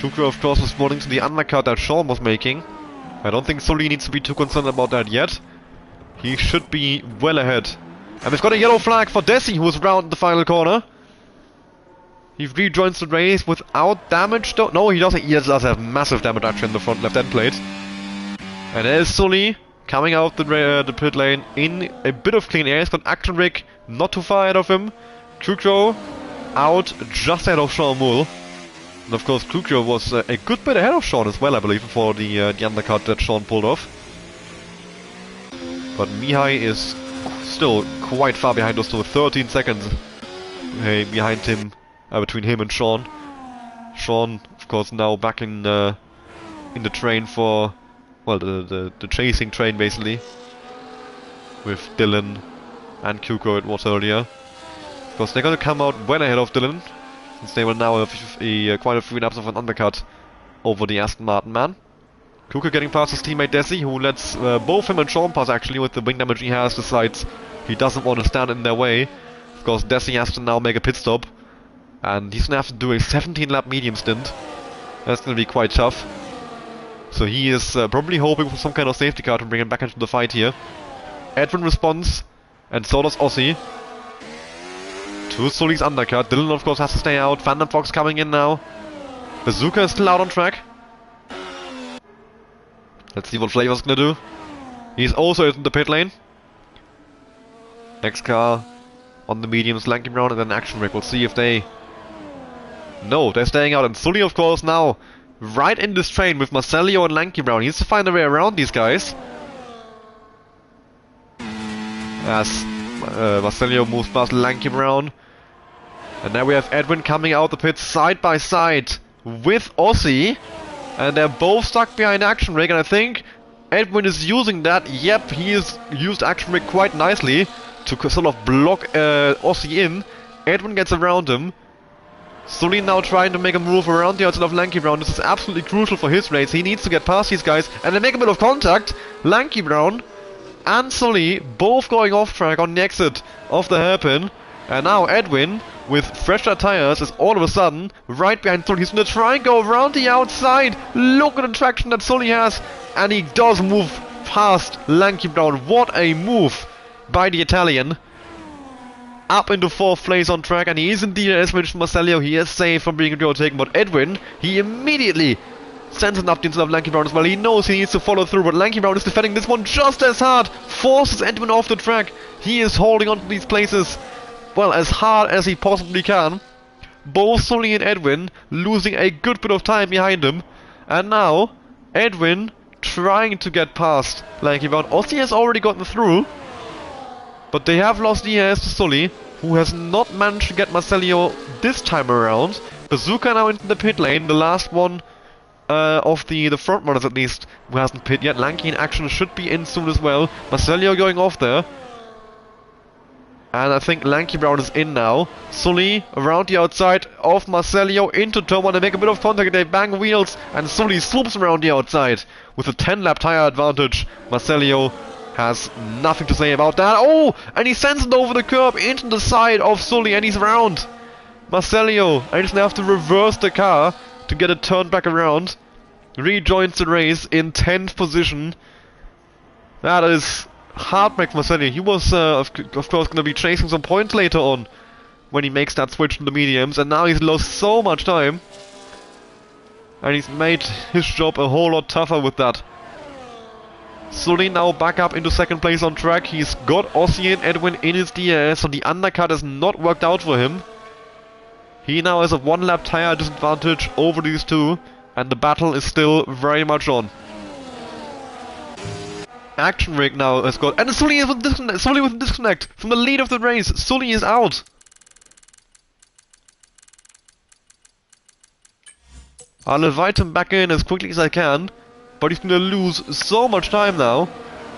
Kukro of course responding to the undercut that Sean was making. I don't think Sully needs to be too concerned about that yet. He should be well ahead. And we've got a yellow flag for Desi, who was round the final corner. He rejoins the race without damage though. No, he doesn't. He does have massive damage actually in the front left end plate. And there's Sully coming out the pit lane in a bit of clean air. He's got Action Rick not too far ahead of him. Kukro out just ahead of Sean Moole. And of course Kukro was a good bit ahead of Sean as well, I believe, before the undercut that Sean pulled off. But Mihai is still quite far behind us, so 13 seconds behind him, between him and Sean. Sean, of course, now back in the train for, well, the chasing train basically, with Dylan and Kukro it was earlier. Of course, they're going to come out well ahead of Dylan, since they will now have quite a few laps of an undercut over the Aston Martin man. Kukro getting past his teammate Desi, who lets both him and Sean pass actually with the wing damage he has, decides he doesn't want to stand in their way. Of course, Desi has to now make a pit stop, and he's going to have to do a 17 lap medium stint. That's going to be quite tough. So he is probably hoping for some kind of safety car to bring him back into the fight here. Edwin responds, and so does Aussie. To Sully's undercut. Dylan of course has to stay out. Phantom Fox coming in now. Bazooka is still out on track. Let's see what Flavor's gonna do. He's also in the pit lane. Next car on the mediums, Lanky Brown and then Action Rick. We'll see if they... No, they're staying out. And Sully, of course, now right in this train with Marcelio and Lanky Brown. He needs to find a way around these guys. As Marcelio moves past Lanky Brown. And now we have Edwin coming out the pits side by side with Aussie. And they're both stuck behind Action Rick. And I think Edwin is using that. Yep, he has used Action Rick quite nicely to sort of block Aussie in. Edwin gets around him. Sully now trying to make a move around the outside of Lanky Brown. This is absolutely crucial for his race. He needs to get past these guys. And they make a bit of contact. Lanky Brown and Sully both going off track on the exit of the hairpin. And now Edwin, with fresher tires, is all of a sudden right behind Sully. He's going to try and go around the outside. Look at the traction that Sully has. And he does move past Lanky Brown. What a move by the Italian. Up into 4th place on track. And he is in DRS, which Marcelio, he is safe from being overtaken. But Edwin, he immediately sends it up the inside of Lanky Brown as well. He knows he needs to follow through, but Lanky Brown is defending this one just as hard. Forces Edwin off the track. He is holding on to these places, well, as hard as he possibly can. Both Sully and Edwin losing a good bit of time behind him. And now, Edwin trying to get past Lanky Brown. Aussie has already gotten through, but they have lost DRS to Sully, who has not managed to get Marcelio this time around. Bazooka now into the pit lane, the last one of the front runners at least, who hasn't pit yet. Lanky in action should be in soon as well. Marcelio going off there. And I think Lanky Brown is in now. Sully around the outside of Marcelio into turn 1. They make a bit of contact, they bang wheels, and Sully swoops around the outside with a 10-lap tire advantage. Marcelio has nothing to say about that. Oh! And he sends it over the curb into the side of Sully, and he's around. Marcelio, I just have to reverse the car to get it turned back around. Rejoins the race in 10th position. That is heartbreak for Marcelio. He was, of course, going to be chasing some points later on when he makes that switch to the mediums, and now he's lost so much time. And he's made his job a whole lot tougher with that. Sully now back up into 2nd place on track. He's got Aussie and Edwin in his DRS, so the undercut has not worked out for him. He now has a 1-lap tire disadvantage over these two, and the battle is still very much on. Action Rick now has got... And Sully is with a disconnect from the lead of the race. Sully is out. I'll invite him back in as quickly as I can, but he's going to lose so much time now,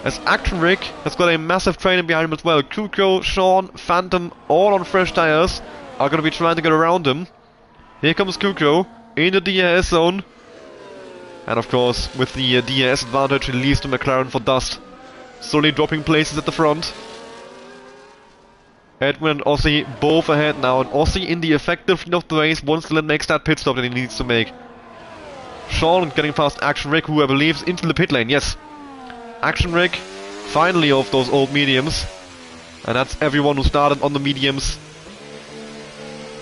as Action Rick has got a massive trainer behind him as well. Kuko, Sean, Phantom, all on fresh tires, are going to be trying to get around him. Here comes Kuko in the DRS zone. And of course, with the DRS advantage, he leaves the McLaren for dust. Slowly dropping places at the front. Edwin and Aussie both ahead now, and Aussie in the effective lead of the race once Dylan makes that pit stop that he needs to make. Sean getting past Action Rick, who I believe is into the pit lane, yes. Action Rick, finally off those old mediums. And that's everyone who started on the mediums.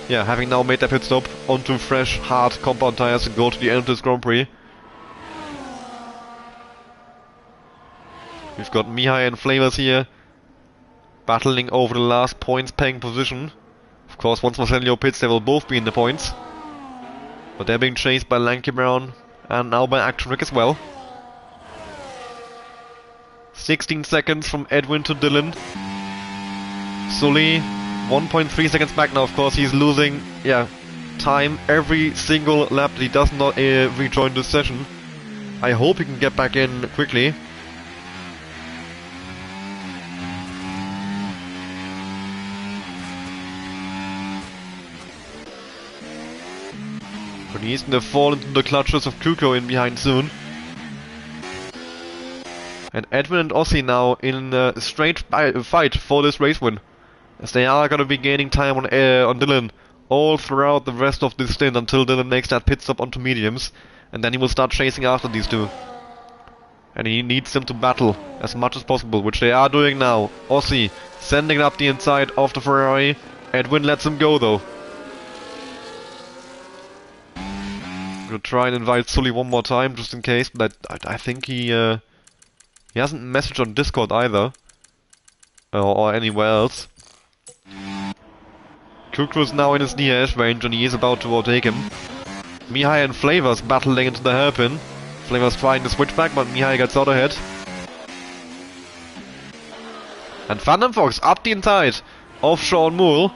Yeah, having now made that pit stop onto fresh, hard compound tires and go to the end of this Grand Prix. We've got Mihai and Flavors here, battling over the last points-paying position. Of course, once Marcelio pits, they will both be in the points. But they're being chased by Lanky Brown, and now by Action Rick as well. 16 seconds from Edwin to Dylan. Sully, 1.3 seconds back now, of course. He's losing, time every single lap that he does not rejoin this session. I hope he can get back in quickly. But he's gonna fall into the clutches of Kuko in behind soon. And Edwin and Aussie now in a straight fight for this race win, as they are gonna be gaining time on Dylan all throughout the rest of this stint until Dylan makes that pit stop onto mediums, and then he will start chasing after these two. And he needs them to battle as much as possible, which they are doing now. Aussie sending it up the inside of the Ferrari. Edwin lets him go though. Gonna try and invite Sully one more time just in case, but I think he He hasn't messaged on Discord either. Or anywhere else. Kukro's now in his DRS range and he is about to overtake him. Mihai and Flavors battling into the hairpin. Flavors trying to switch back, but Mihai gets out ahead. And Phantom Fox up the inside of Sean Moore.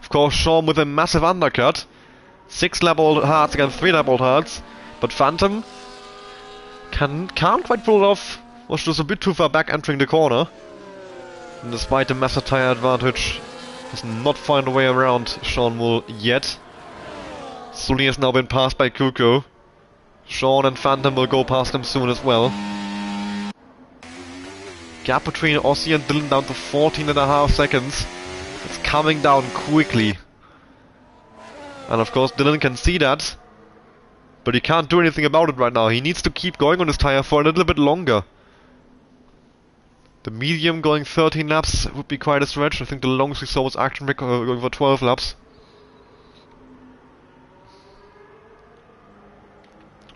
Of course, Sean with a massive undercut. 6 lap old hearts against 3 lap old hearts. But Phantom can't quite pull it off. Was just a bit too far back entering the corner. And despite the massive tire advantage, has not found a way around Sean Moore yet. Sully has now been passed by Kuko. Sean and Phantom will go past him soon as well. Gap between Aussie and Dylan down to 14.5 seconds. It's coming down quickly. And of course Dylan can see that. But he can't do anything about it right now. He needs to keep going on his tire for a little bit longer. The medium going 13 laps would be quite a stretch. I think the longest we saw was Action Rick going for 12 laps.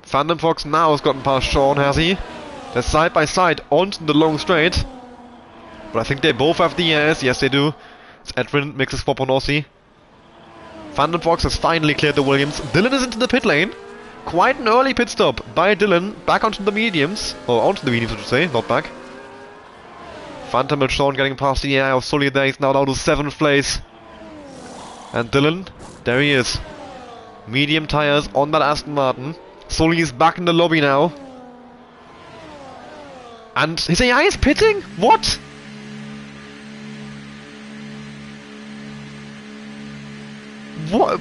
Phantom Fox now has gotten past Sean, has he? They're side by side onto the long straight. But I think they both have the DRS. Yes, they do. It's Edwin makes a swap on Aussie. Phantom Fox has finally cleared the Williams. Dylan is into the pit lane. Quite an early pit stop by Dylan. Back onto the mediums. Or onto the mediums, I should say, not back. Phantom and Sean getting past the eye of Sully there. He's now down to 7th place. And Dylan, there he is. Medium tires on that Aston Martin. Sully is back in the lobby now. And his AI is pitting? What? What?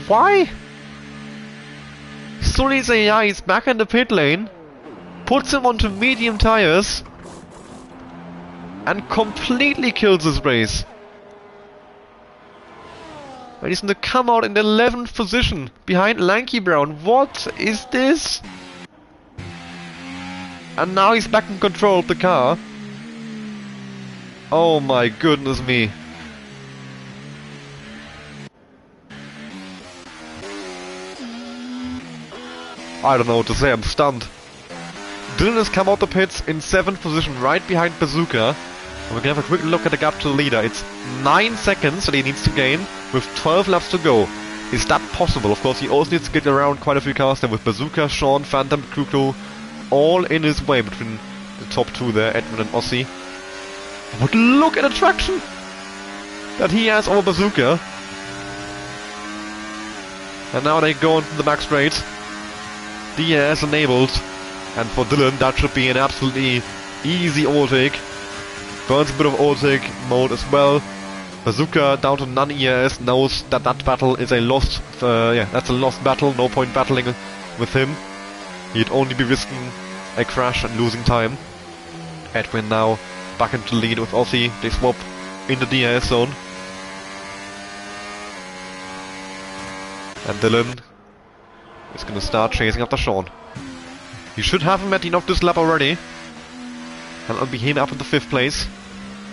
Why? Sully's AI is back in the pit lane. Puts him onto medium tires. And completely kills his race. And he's gonna come out in the 11th position behind Lanky Brown. What is this? And now he's back in control of the car. Oh my goodness me. I don't know what to say, I'm stunned. Dylan has come out the pits in 7th position, right behind Bazooka. And we're gonna have a quick look at the gap to the leader. It's 9 seconds that he needs to gain, with 12 laps to go. Is that possible? Of course, he also needs to get around quite a few cars there with Bazooka, Sean, Phantom, Kuko, all in his way between the top 2 there, Edwin and Aussie. But look at the traction that he has over Bazooka. And now they go into the back straight. DRS enabled. And for Dylan, that should be an absolutely easy overtake. Burns a bit of overtake mode as well. Bazooka down to none ERS knows that that battle is a lost, that's a lost battle. No point battling with him. He'd only be risking a crash and losing time. Edwin now back into the lead with Aussie. They swap in the DRS zone. And Dylan is going to start chasing after Sean. He should have him at the end of this lap already. And it'll be him up in the 5th place.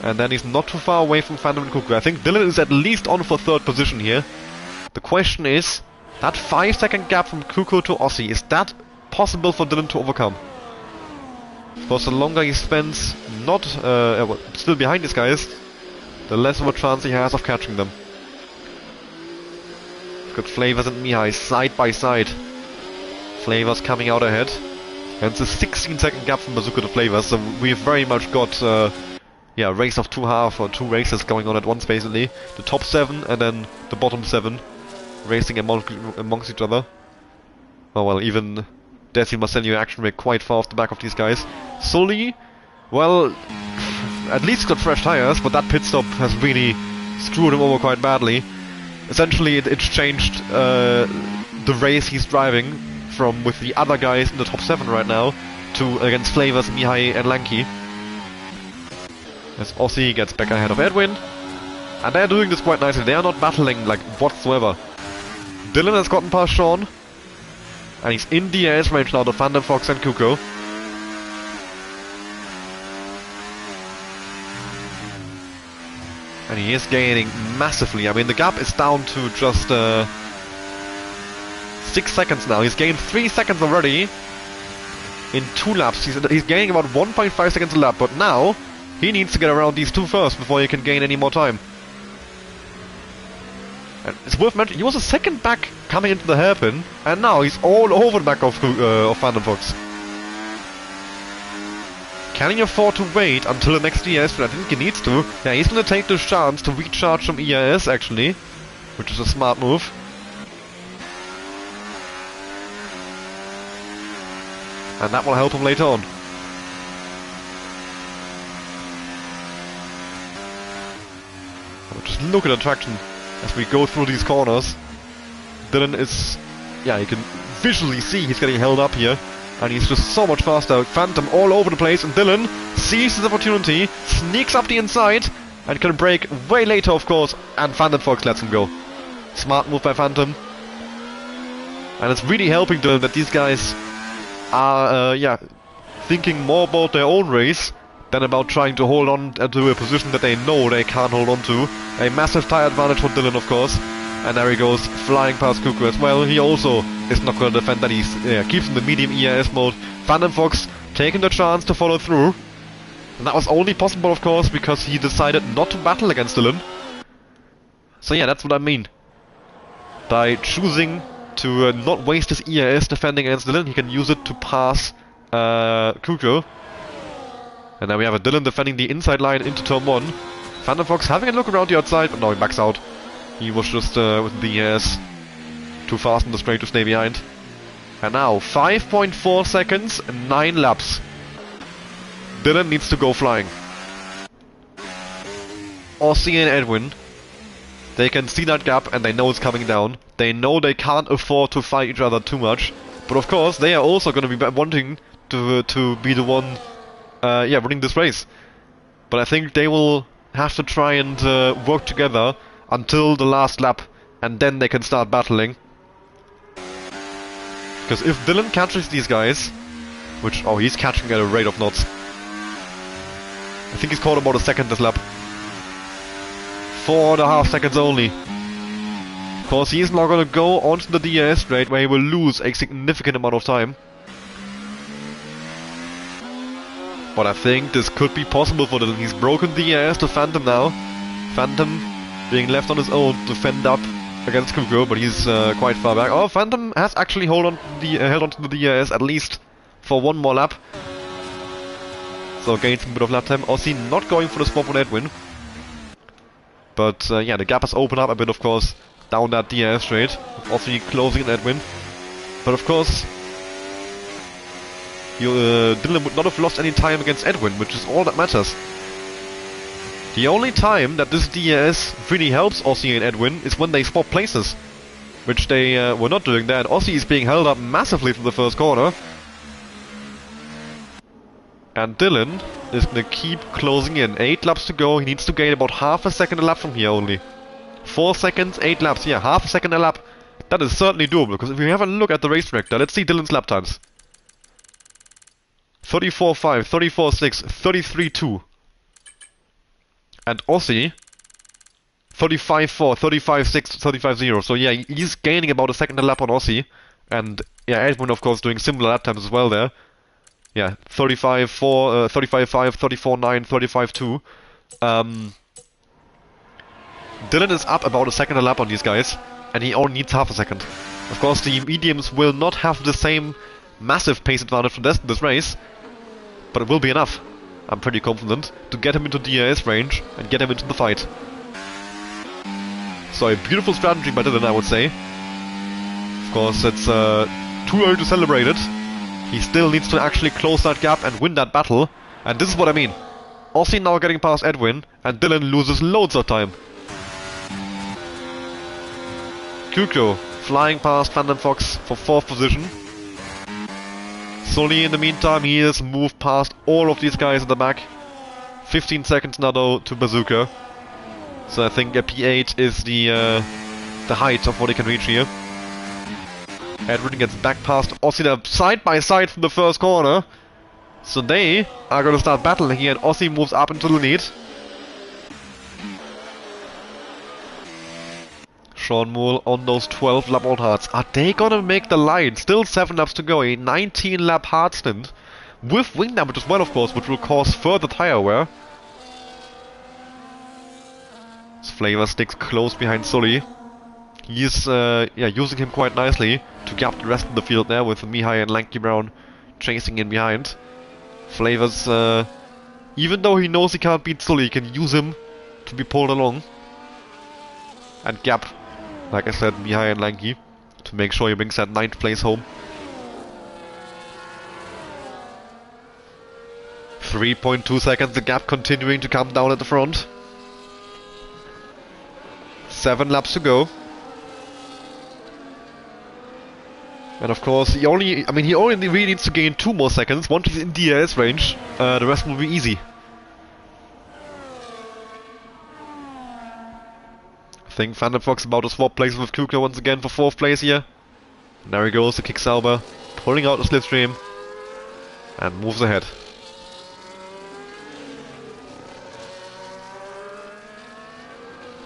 And then he's not too far away from Phantom and Kuko. I think Dylan is at least on for 3rd position here. The question is, that 5-second gap from Kuko to Aussie, is that possible for Dylan to overcome? Because the longer he spends not still behind these guys, the less of a chance he has of catching them. Got Flavors and Mihai side by side. Flavors coming out ahead. And it's a 16-second gap from Bazooka to Flavors, so we've very much got race of 2 half or 2 races going on at once basically. The top 7 and then the bottom 7 racing amongst each other. Oh well, even Desi, Marcelio, Action Rig quite far off the back of these guys. Sully, well, at least got fresh tires, but that pit stop has really screwed him over quite badly. Essentially, it's changed the race he's driving from with the other guys in the top 7 right now to against Flavors, Mihai and Lanky. As Aussie gets back ahead of Edwin. And they're doing this quite nicely. They are not battling like whatsoever. Dylan has gotten past Sean. And he's in DRS range now to Phantom Fox and Kuko. And he is gaining massively. I mean, the gap is down to just 6 seconds now. He's gained 3 seconds already. in 2 laps. He's gaining about 1.5 seconds a lap, but now he needs to get around these 2 first before he can gain any more time. And it's worth mentioning, he was a second back coming into the hairpin, and now he's all over the back of Phantom Fox. Can he afford to wait until the next EIS? But I think he needs to. Yeah, he's gonna take this chance to recharge some EIS actually, which is a smart move. And that will help him later on. Just look at the traction as we go through these corners. Dylan is... yeah, you can visually see he's getting held up here. And he's just so much faster. Phantom all over the place, and Dylan sees his opportunity, sneaks up the inside, and can brake way later, of course, and Phantom Fox lets him go. Smart move by Phantom. And it's really helping Dylan that these guys are, yeah, thinking more about their own race than about trying to hold on to a position that they know they can't hold on to. A massive tyre advantage for Dylan, of course. And there he goes, flying past Cuckoo as well. He also is not going to defend that. He keeps in the medium EIS mode. Phantom Fox taking the chance to follow through. And that was only possible, of course, because he decided not to battle against Dylan. So yeah, that's what I mean. By choosing to not waste his EIS defending against Dylan, he can use it to pass Cuckoo. And now we have a Dylan defending the inside line into turn 1. Phantom Fox having a look around the outside, but no, he backs out. He was just with the EIS too fast in the straight to stay behind. And now 5.4 seconds, 9 laps. Dylan needs to go flying. Aussie and Edwin, they can see that gap and they know it's coming down. They know they can't afford to fight each other too much. But of course, they are also going to be wanting to be the one, yeah, winning this race. But I think they will have to try and work together until the last lap, and then they can start battling. Because if Dylan catches these guys, which, oh, he's catching at a rate of knots. I think he's caught about a second this lap. 4.5 seconds only. Of course, he's not going to go onto the DRS straight where he will lose a significant amount of time. But I think this could be possible for Dylan. He's broken the DRS to Phantom now. Phantom being left on his own to fend up against Cuckoo, but he's quite far back. Oh, Phantom has actually held on to the DRS at least for one more lap. So gains a bit of lap time. Aussie not going for the swap on Edwin. But yeah, the gap has opened up a bit, of course, down that DRS straight. Aussie closing Edwin. But of course, Dylan would not have lost any time against Edwin, which is all that matters. The only time that this DRS really helps Aussie and Edwin is when they swap places, which they were not doing there, and Aussie is being held up massively from the first corner. And Dylan is going to keep closing in. 8 laps to go, he needs to gain about half a second a lap from here only. 4 seconds, 8 laps, yeah, half a second a lap. That is certainly doable, because if you have a look at the race director, let's see Dylan's lap times. 34.5, 34.6, 33.2. And Aussie, 35.4, 35.6, 35.0. So yeah, he's gaining about a second a lap on Aussie. And yeah, Edwin of course doing similar lap times as well there. Yeah, 35.4, 35.5, 34.9, 35.2. Dylan is up about a second a lap on these guys, and he only needs half a second. Of course, the mediums will not have the same massive pace advantage from this race, but it will be enough, I'm pretty confident, to get him into DRS range and get him into the fight. So a beautiful strategy by Dylan, I would say. Of course, it's too early to celebrate it. He still needs to actually close that gap and win that battle. And this is what I mean. Aussie now getting past Edwin, and Dylan loses loads of time. Cuckoo flying past Phantom Fox for 4th position. Sully in the meantime, he has moved past all of these guys in the back. 15 seconds now though to Bazooka. So I think a P8 is the height of what he can reach here. Edwin gets back past Aussie side by side from the first corner. So they are going to start battling here, and Aussie moves up into the lead. Sean Moore on those 12 lap old hearts. Are they going to make the line? Still 7 laps to go, a 19 lap hard stint. with wing damage as well, of course, which will cause further tire wear. Flavor sticks close behind Sully. He's using him quite nicely to gap the rest of the field there, with Mihai and Lanky Brown chasing in behind. Flavors, even though he knows he can't beat Sully, he can use him to be pulled along and gap, like I said, Mihai and Lanky, to make sure he brings that 9th place home. 3.2 seconds, the gap continuing to come down at the front. 7 laps to go. And of course, he only really needs to gain 2 more seconds. Once he's in DRS range, the rest will be easy. I think Thunderfox about to swap places with Kuka once again for 4th place here. And there he goes, the Kicksauber, pulling out the slipstream, and moves ahead.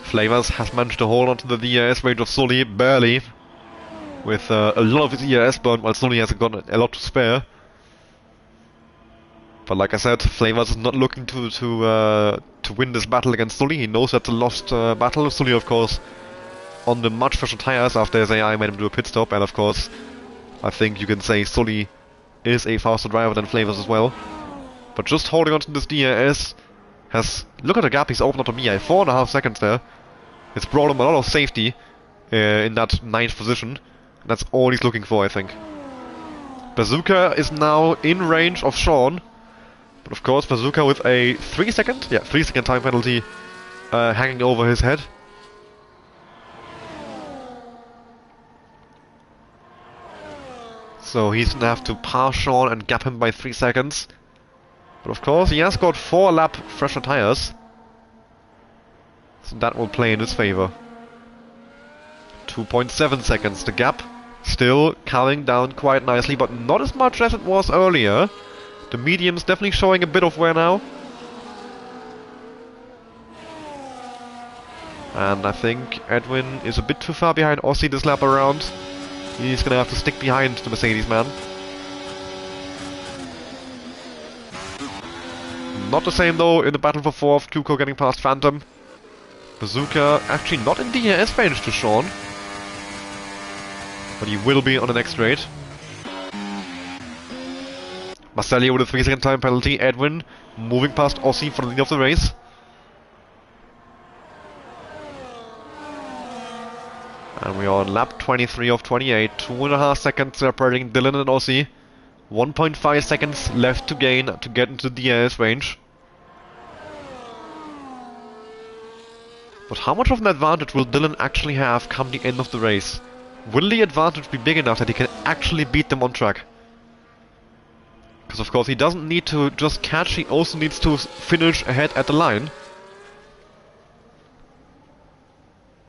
Flavors has managed to hold on to the DRS range of Sully, barely, with a lot of his ERS burn, while Sully has got a lot to spare. But like I said, Flavors is not looking to win this battle against Sully. He knows that's a lost battle. Sully, of course, on the much fresher tires after his AI made him do a pit stop, and of course, I think you can say Sully is a faster driver than Flavors as well. But just holding on to this DRS has... Look at the gap he's opened up to Mihai, 4.5 seconds there. It's brought him a lot of safety in that 9th position. That's all he's looking for, I think. Bazooka is now in range of Sean. But of course, Bazooka with a 3 second time penalty hanging over his head. So he's gonna have to pass Sean and gap him by 3 seconds. But of course, he has got 4 lap fresher tires. So that will play in his favor. 2.7 seconds. The gap still coming down quite nicely, but not as much as it was earlier. The medium's definitely showing a bit of wear now. And I think Edwin is a bit too far behind Aussie this lap around. He's gonna have to stick behind the Mercedes man. Not the same though in the battle for 4th, Kuko getting past Phantom. Bazooka actually not in DRS range to Sean. But he will be on the next straight. Marcellia with a 3 second time penalty. Edwin moving past Aussie for the lead of the race. And we are on lap 23 of 28. 2.5 seconds separating Dylan and Aussie. 1.5 seconds left to gain to get into the DRS range. But how much of an advantage will Dylan actually have come the end of the race? Will the advantage be big enough that he can actually beat them on track? Because of course he doesn't need to just catch, he also needs to finish ahead at the line.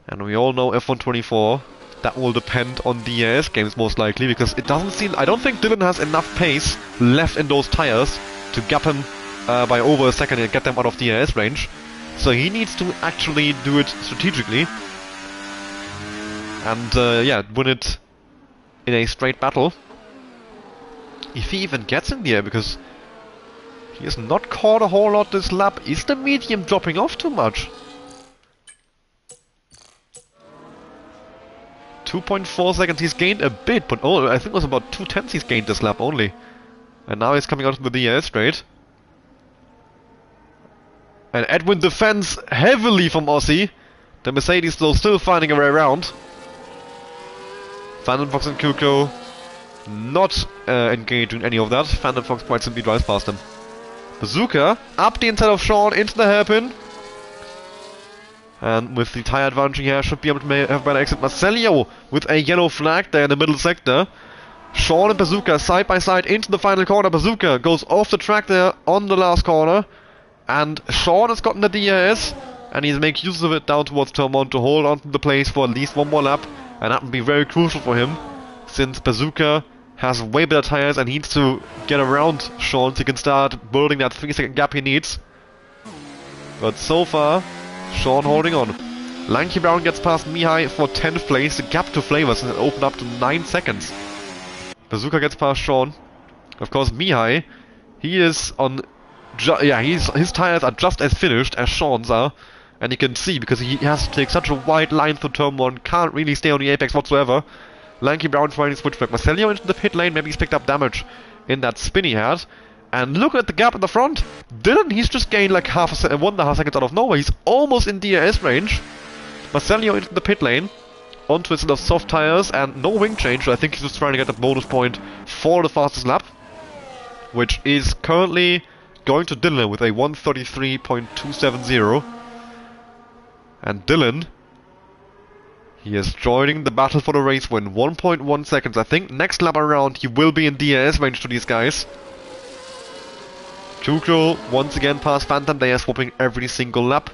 And we all know F124, that will depend on DRS games most likely, because it doesn't seem... I don't think Dylan has enough pace left in those tires to gap him by over a second and get them out of DRS range. So he needs to actually do it strategically. And win it in a straight battle. If he even gets in the air, because he has not caught a whole lot this lap. Is the medium dropping off too much? 2.4 seconds, he's gained a bit, but I think it was about 2/10 he's gained this lap only. And now he's coming out of the DRS straight. And Edwin defends heavily from Aussie. The Mercedes though still finding a way around. Phantom Fox and Kuko not engaging in any of that. Phantom Fox quite simply drives past him. Bazooka up the inside of Sean into the hairpin. And with the tyre advantage here, should be able to have a better exit. Marcelio with a yellow flag there in the middle sector. Sean and Bazooka side by side into the final corner. Bazooka goes off the track there on the last corner. And Sean has gotten the DRS. And he's making use of it down towards turn 1 to hold on to the place for at least one more lap. And that would be very crucial for him, since Bazooka has way better tires and he needs to get around Sean so he can start building that 3 second gap he needs. But so far, Sean holding on. Lanky Brown gets past Mihai for 10th place. The gap to Flavors has opened up to 9 seconds. Bazooka gets past Sean. Of course, Mihai He is on... yeah, his tires are just as finished as Sean's are. And you can see, because he has to take such a wide line through turn 1, can't really stay on the apex whatsoever. Lanky Brown trying to switch back. Marcelio into the pit lane, maybe he's picked up damage in that spin he had. And look at the gap in the front. Dylan, he's just gained like 1.5 seconds out of nowhere. He's almost in DRS range. Marcelio into the pit lane, onto his little soft tires, and no wing change, so I think he's just trying to get a bonus point for the fastest lap, which is currently going to Dylan with a 1:33.270. And Dylan, he is joining the battle for the race win. 1.1 seconds. I think next lap around he will be in DRS range to these guys. Kukro once again past Phantom. They are swapping every single lap.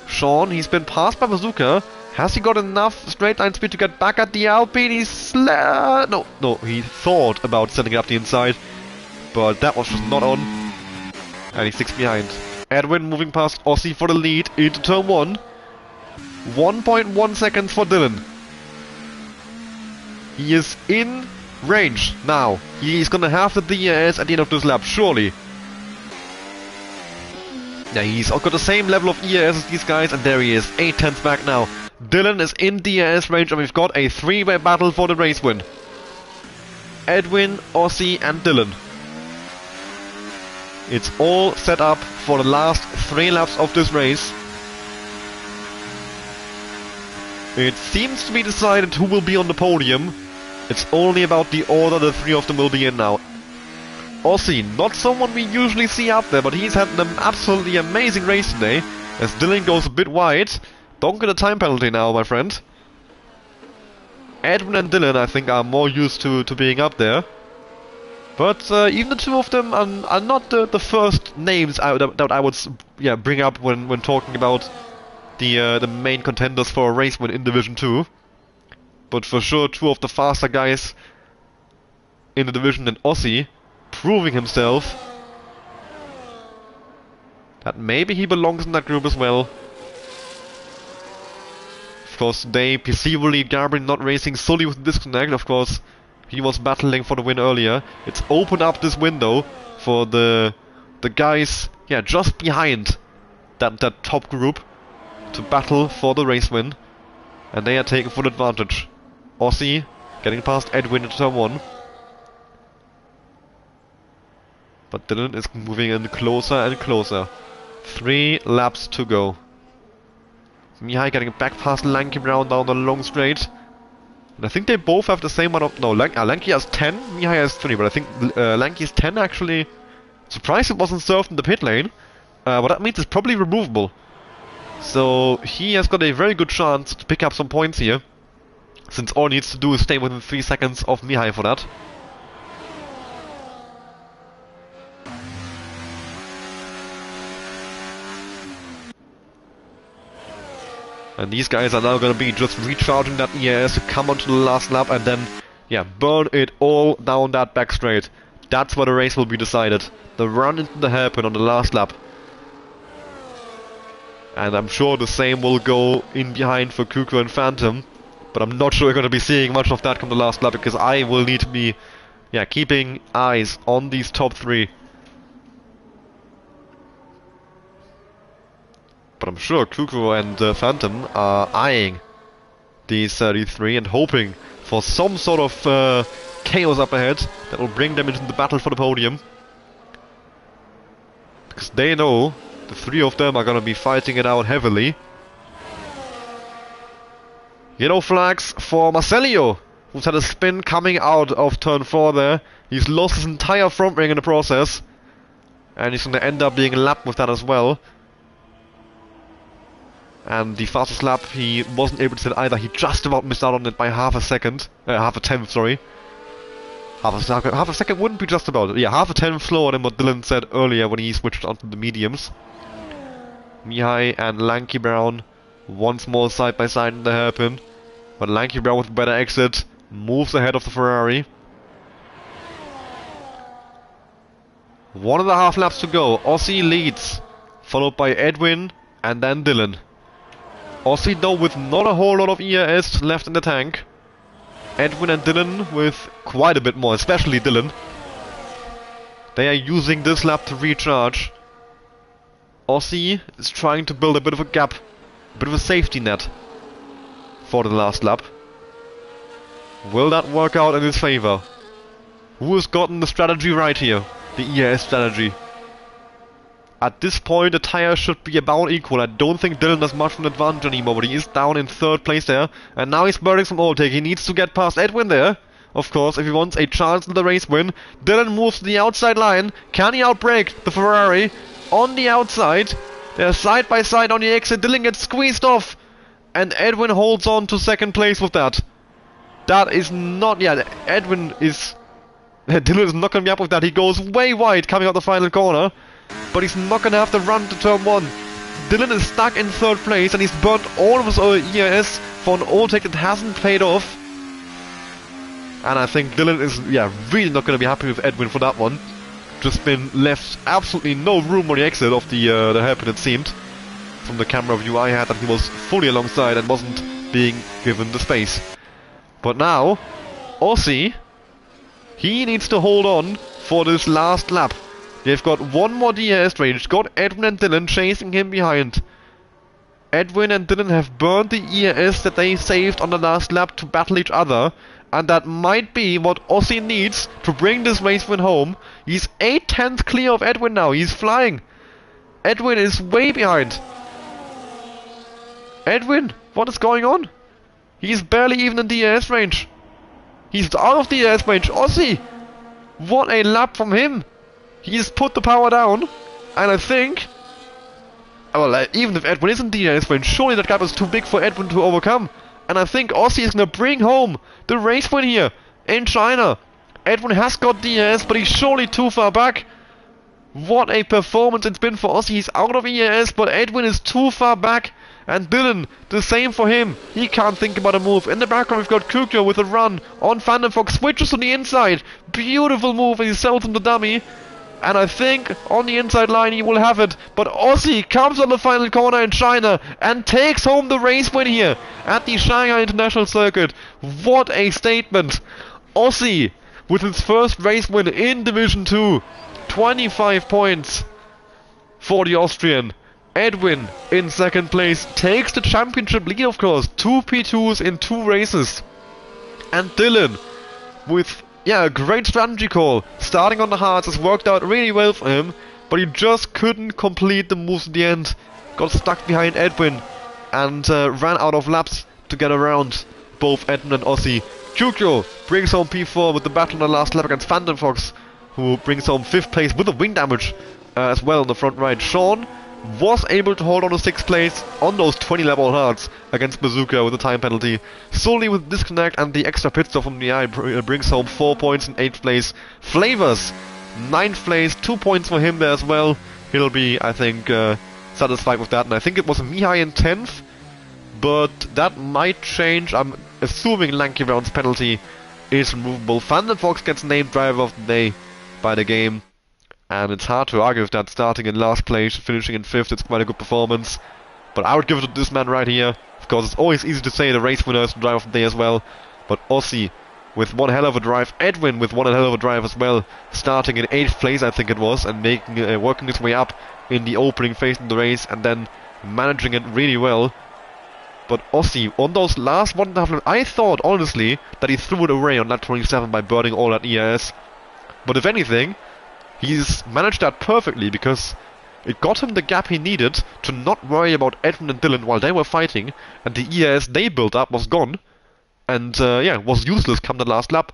Sean, he's been passed by Bazooka. Has he got enough straight line speed to get back at the Alpine? No, he thought about setting it up the inside, but that was just not on. And he's 6 behind. Edwin moving past Aussie for the lead into turn 1. 1.1 seconds for Dylan. He is in range now. He's gonna have the DRS at the end of this lap, surely. Yeah, he's got the same level of ERS as these guys, and there he is, 8 tenths back now. Dylan is in DRS range, and we've got a 3-way battle for the race win. Edwin, Aussie, and Dylan. It's all set up for the last 3 laps of this race. It seems to be decided who will be on the podium. It's only about the order the 3 of them will be in now. Aussie, not someone we usually see up there, but he's had an absolutely amazing race today, as Dylan goes a bit wide. Don't get a time penalty now, my friend. Edwin and Dylan, I think, are more used to being up there. But even the 2 of them are not the first names that I would bring up when talking about the main contenders for a race win in Division 2. But for sure, 2 of the faster guys in the division, and Aussie proving himself that maybe he belongs in that group as well. Of course, today, PC will lead Gabriel not racing solely with disconnect. Of course, he was battling for the win earlier. It's opened up this window for the guys, yeah, just behind that top group to battle for the race win, and they are taking full advantage. Aussie getting past Edwin into turn 1. But Dylan is moving in closer and closer. 3 laps to go. Mihai getting back past Lanky Brown down the long straight. And I think they both have the same amount of... No, Lanky has 10, Mihai has 3, but I think Lanky's 10 actually... Surprised it wasn't served in the pit lane. But that means it's probably removable. So he has got a very good chance to pick up some points here, since all he needs to do is stay within 3 seconds of Mihai for that. And these guys are now going to be just recharging that ERS to come onto the last lap and then, yeah, burn it all down that back straight. That's where the race will be decided. The run into the hairpin on the last lap. And I'm sure the same will go in behind for Kukro and Phantom. But I'm not sure we're going to be seeing much of that come the last lap, because I will need to be, yeah, keeping eyes on these top 3. But I'm sure Kukro and Phantom are eyeing these 33 and hoping for some sort of chaos up ahead that will bring them into the battle for the podium. Because they know the 3 of them are going to be fighting it out heavily. Yellow flags for Marcelio, who's had a spin coming out of turn 4 there. He's lost his entire front ring in the process. And he's going to end up being lapped with that as well. And the fastest lap, he wasn't able to set either. He just about missed out on it by half a second. Half a tenth, sorry. Half a second wouldn't be just about it. Yeah, half a tenth slower than what Dylan said earlier when he switched onto the mediums. Mihai and Lanky Brown once more side by side in the hairpin. But Lanky Brown with a better exit moves ahead of the Ferrari. 1.5 laps to go. Aussie leads, followed by Edwin and then Dylan. Aussie though with not a whole lot of ERS left in the tank. Edwin and Dylan with quite a bit more, especially Dylan. They are using this lap to recharge. Aussie is trying to build a bit of a gap, a bit of a safety net for the last lap. Will that work out in his favor? Who has gotten the strategy right here? The EAS strategy. At this point, the tires should be about equal. I don't think Dylan has much of an advantage anymore, but he is down in 3rd place there. And now he's burning some overtake. He needs to get past Edwin there. Of course, if he wants a chance in the race win. Dylan moves to the outside line. Can he outbrake the Ferrari? On the outside. They're side by side on the exit. Dylan gets squeezed off. And Edwin holds on to 2nd place with that. That is not... Yeah, Edwin is... Dylan is not going to be up with that. He goes way wide coming out the final corner. But he's not going to have to run to turn 1. Dylan is stuck in 3rd place and he's burnt all of his EAS for an overtake that hasn't paid off. And I think Dylan is, yeah, really not going to be happy with Edwin for that one. Just been left absolutely no room on the exit of the hairpin, it seemed. From the camera view I had, that he was fully alongside and wasn't being given the space. But now, Aussie, he needs to hold on for this last lap. They've got one more DRS range, got Edwin and Dylan chasing him behind. Edwin and Dylan have burned the EAS that they saved on the last lap to battle each other, and that might be what Aussie needs to bring this race win home. He's 8/10 clear of Edwin now, he's flying. Edwin is way behind. Edwin, what is going on? He's barely even in DRS range. He's out of DRS range. Aussie, what a lap from him. He's put the power down, and I think... Well, even if Edwin isn't DRS range, surely that gap is too big for Edwin to overcome. And I think Aussie is going to bring home the race win here in China. Edwin has got DRS, but he's surely too far back. What a performance it's been for Aussie. He's out of EAS, but Edwin is too far back. And Dylan, the same for him. He can't think about a move. In the background, we've got Kukyo with a run on Vandenfox. Switches to the inside. Beautiful move, and he sells him the dummy. And I think on the inside line he will have it. But Aussie comes on the final corner in China and takes home the race win here at the Shanghai International Circuit. What a statement. Aussie with his first race win in Division 2. 25 points for the Austrian. Edwin in 2nd place takes the championship lead, of course. 2 P2s in 2 races. And Dylan with... yeah, a great strategy call. Starting on the hards has worked out really well for him, but he just couldn't complete the moves in the end. Got stuck behind Edwin and ran out of laps to get around both Edwin and Aussie. Kukyo brings home P4 with the battle on the last lap against Vandenfox, who brings home 5th place with the wing damage as well on the front right. Sean was able to hold on to 6th place on those 20 lap all hards against Bazooka with a time penalty. Solely with disconnect and the extra pit stop from the eye brings home 4 points in 8th place. Flavors 9th place, 2 points for him there as well. He'll be, I think, satisfied with that. And I think it was Mihai in 10th, but that might change. I'm assuming Lanky Brown's penalty is removable. Vandenfox gets named driver of the day by the game. And it's hard to argue with that, starting in last place, finishing in 5th, it's quite a good performance. But I would give it to this man right here. Of course, it's always easy to say the race winner is the driver of the day as well. But Aussie with one hell of a drive, Edwin with one hell of a drive as well, starting in 8th place I think it was, and making working his way up in the opening phase of the race, and then managing it really well. But Aussie, on those last 1.5 laps, I thought honestly that he threw it away on lap 27 by burning all that EAS. But if anything, he's managed that perfectly, because it got him the gap he needed to not worry about Edwin and Dylan while they were fighting, and the EAS they built up was gone, and yeah, was useless come the last lap.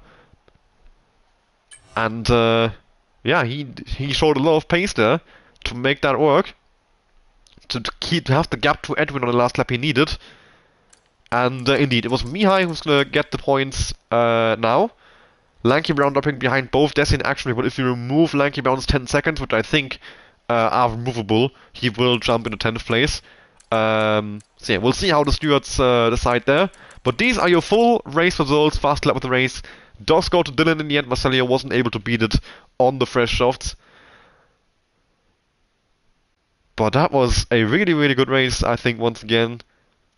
And yeah, he showed a lot of pace there to make that work, to have the gap to Edwin on the last lap he needed. And indeed, it was Mihai who's gonna get the points now. Lanky Brown dropping behind both Desi and Action, but if you remove Lanky Brown's 10 seconds, which I think are removable, he will jump into 10th place. So yeah, we'll see how the stewards decide there. But these are your full race results. Fast lap of the race does go to Dylan in the end. Marcelio wasn't able to beat it on the fresh softs. But that was a really, really good race, I think, once again.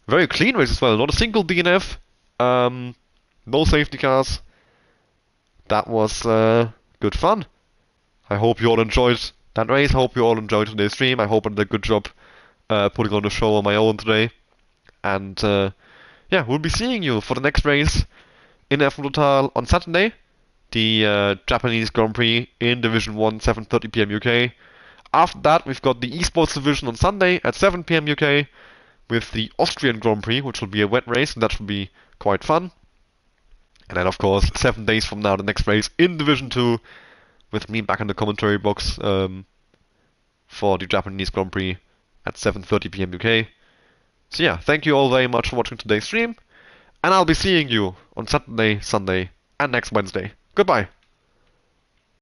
Very clean race as well. Not a single DNF. No safety cars. That was good fun. I hope you all enjoyed that race. I hope you all enjoyed today's stream. I hope I did a good job putting on the show on my own today. And yeah, we'll be seeing you for the next race in F1 Total on Saturday, the Japanese Grand Prix in Division 1, 7:30 p.m. UK. After that, we've got the Esports Division on Sunday at 7 p.m. UK with the Austrian Grand Prix, which will be a wet race, and that should be quite fun. And then, of course, 7 days from now, the next race in Division 2 with me back in the commentary box for the Japanese Grand Prix at 7:30 p.m. UK. So yeah, thank you all very much for watching today's stream, and I'll be seeing you on Saturday, Sunday, and next Wednesday. Goodbye.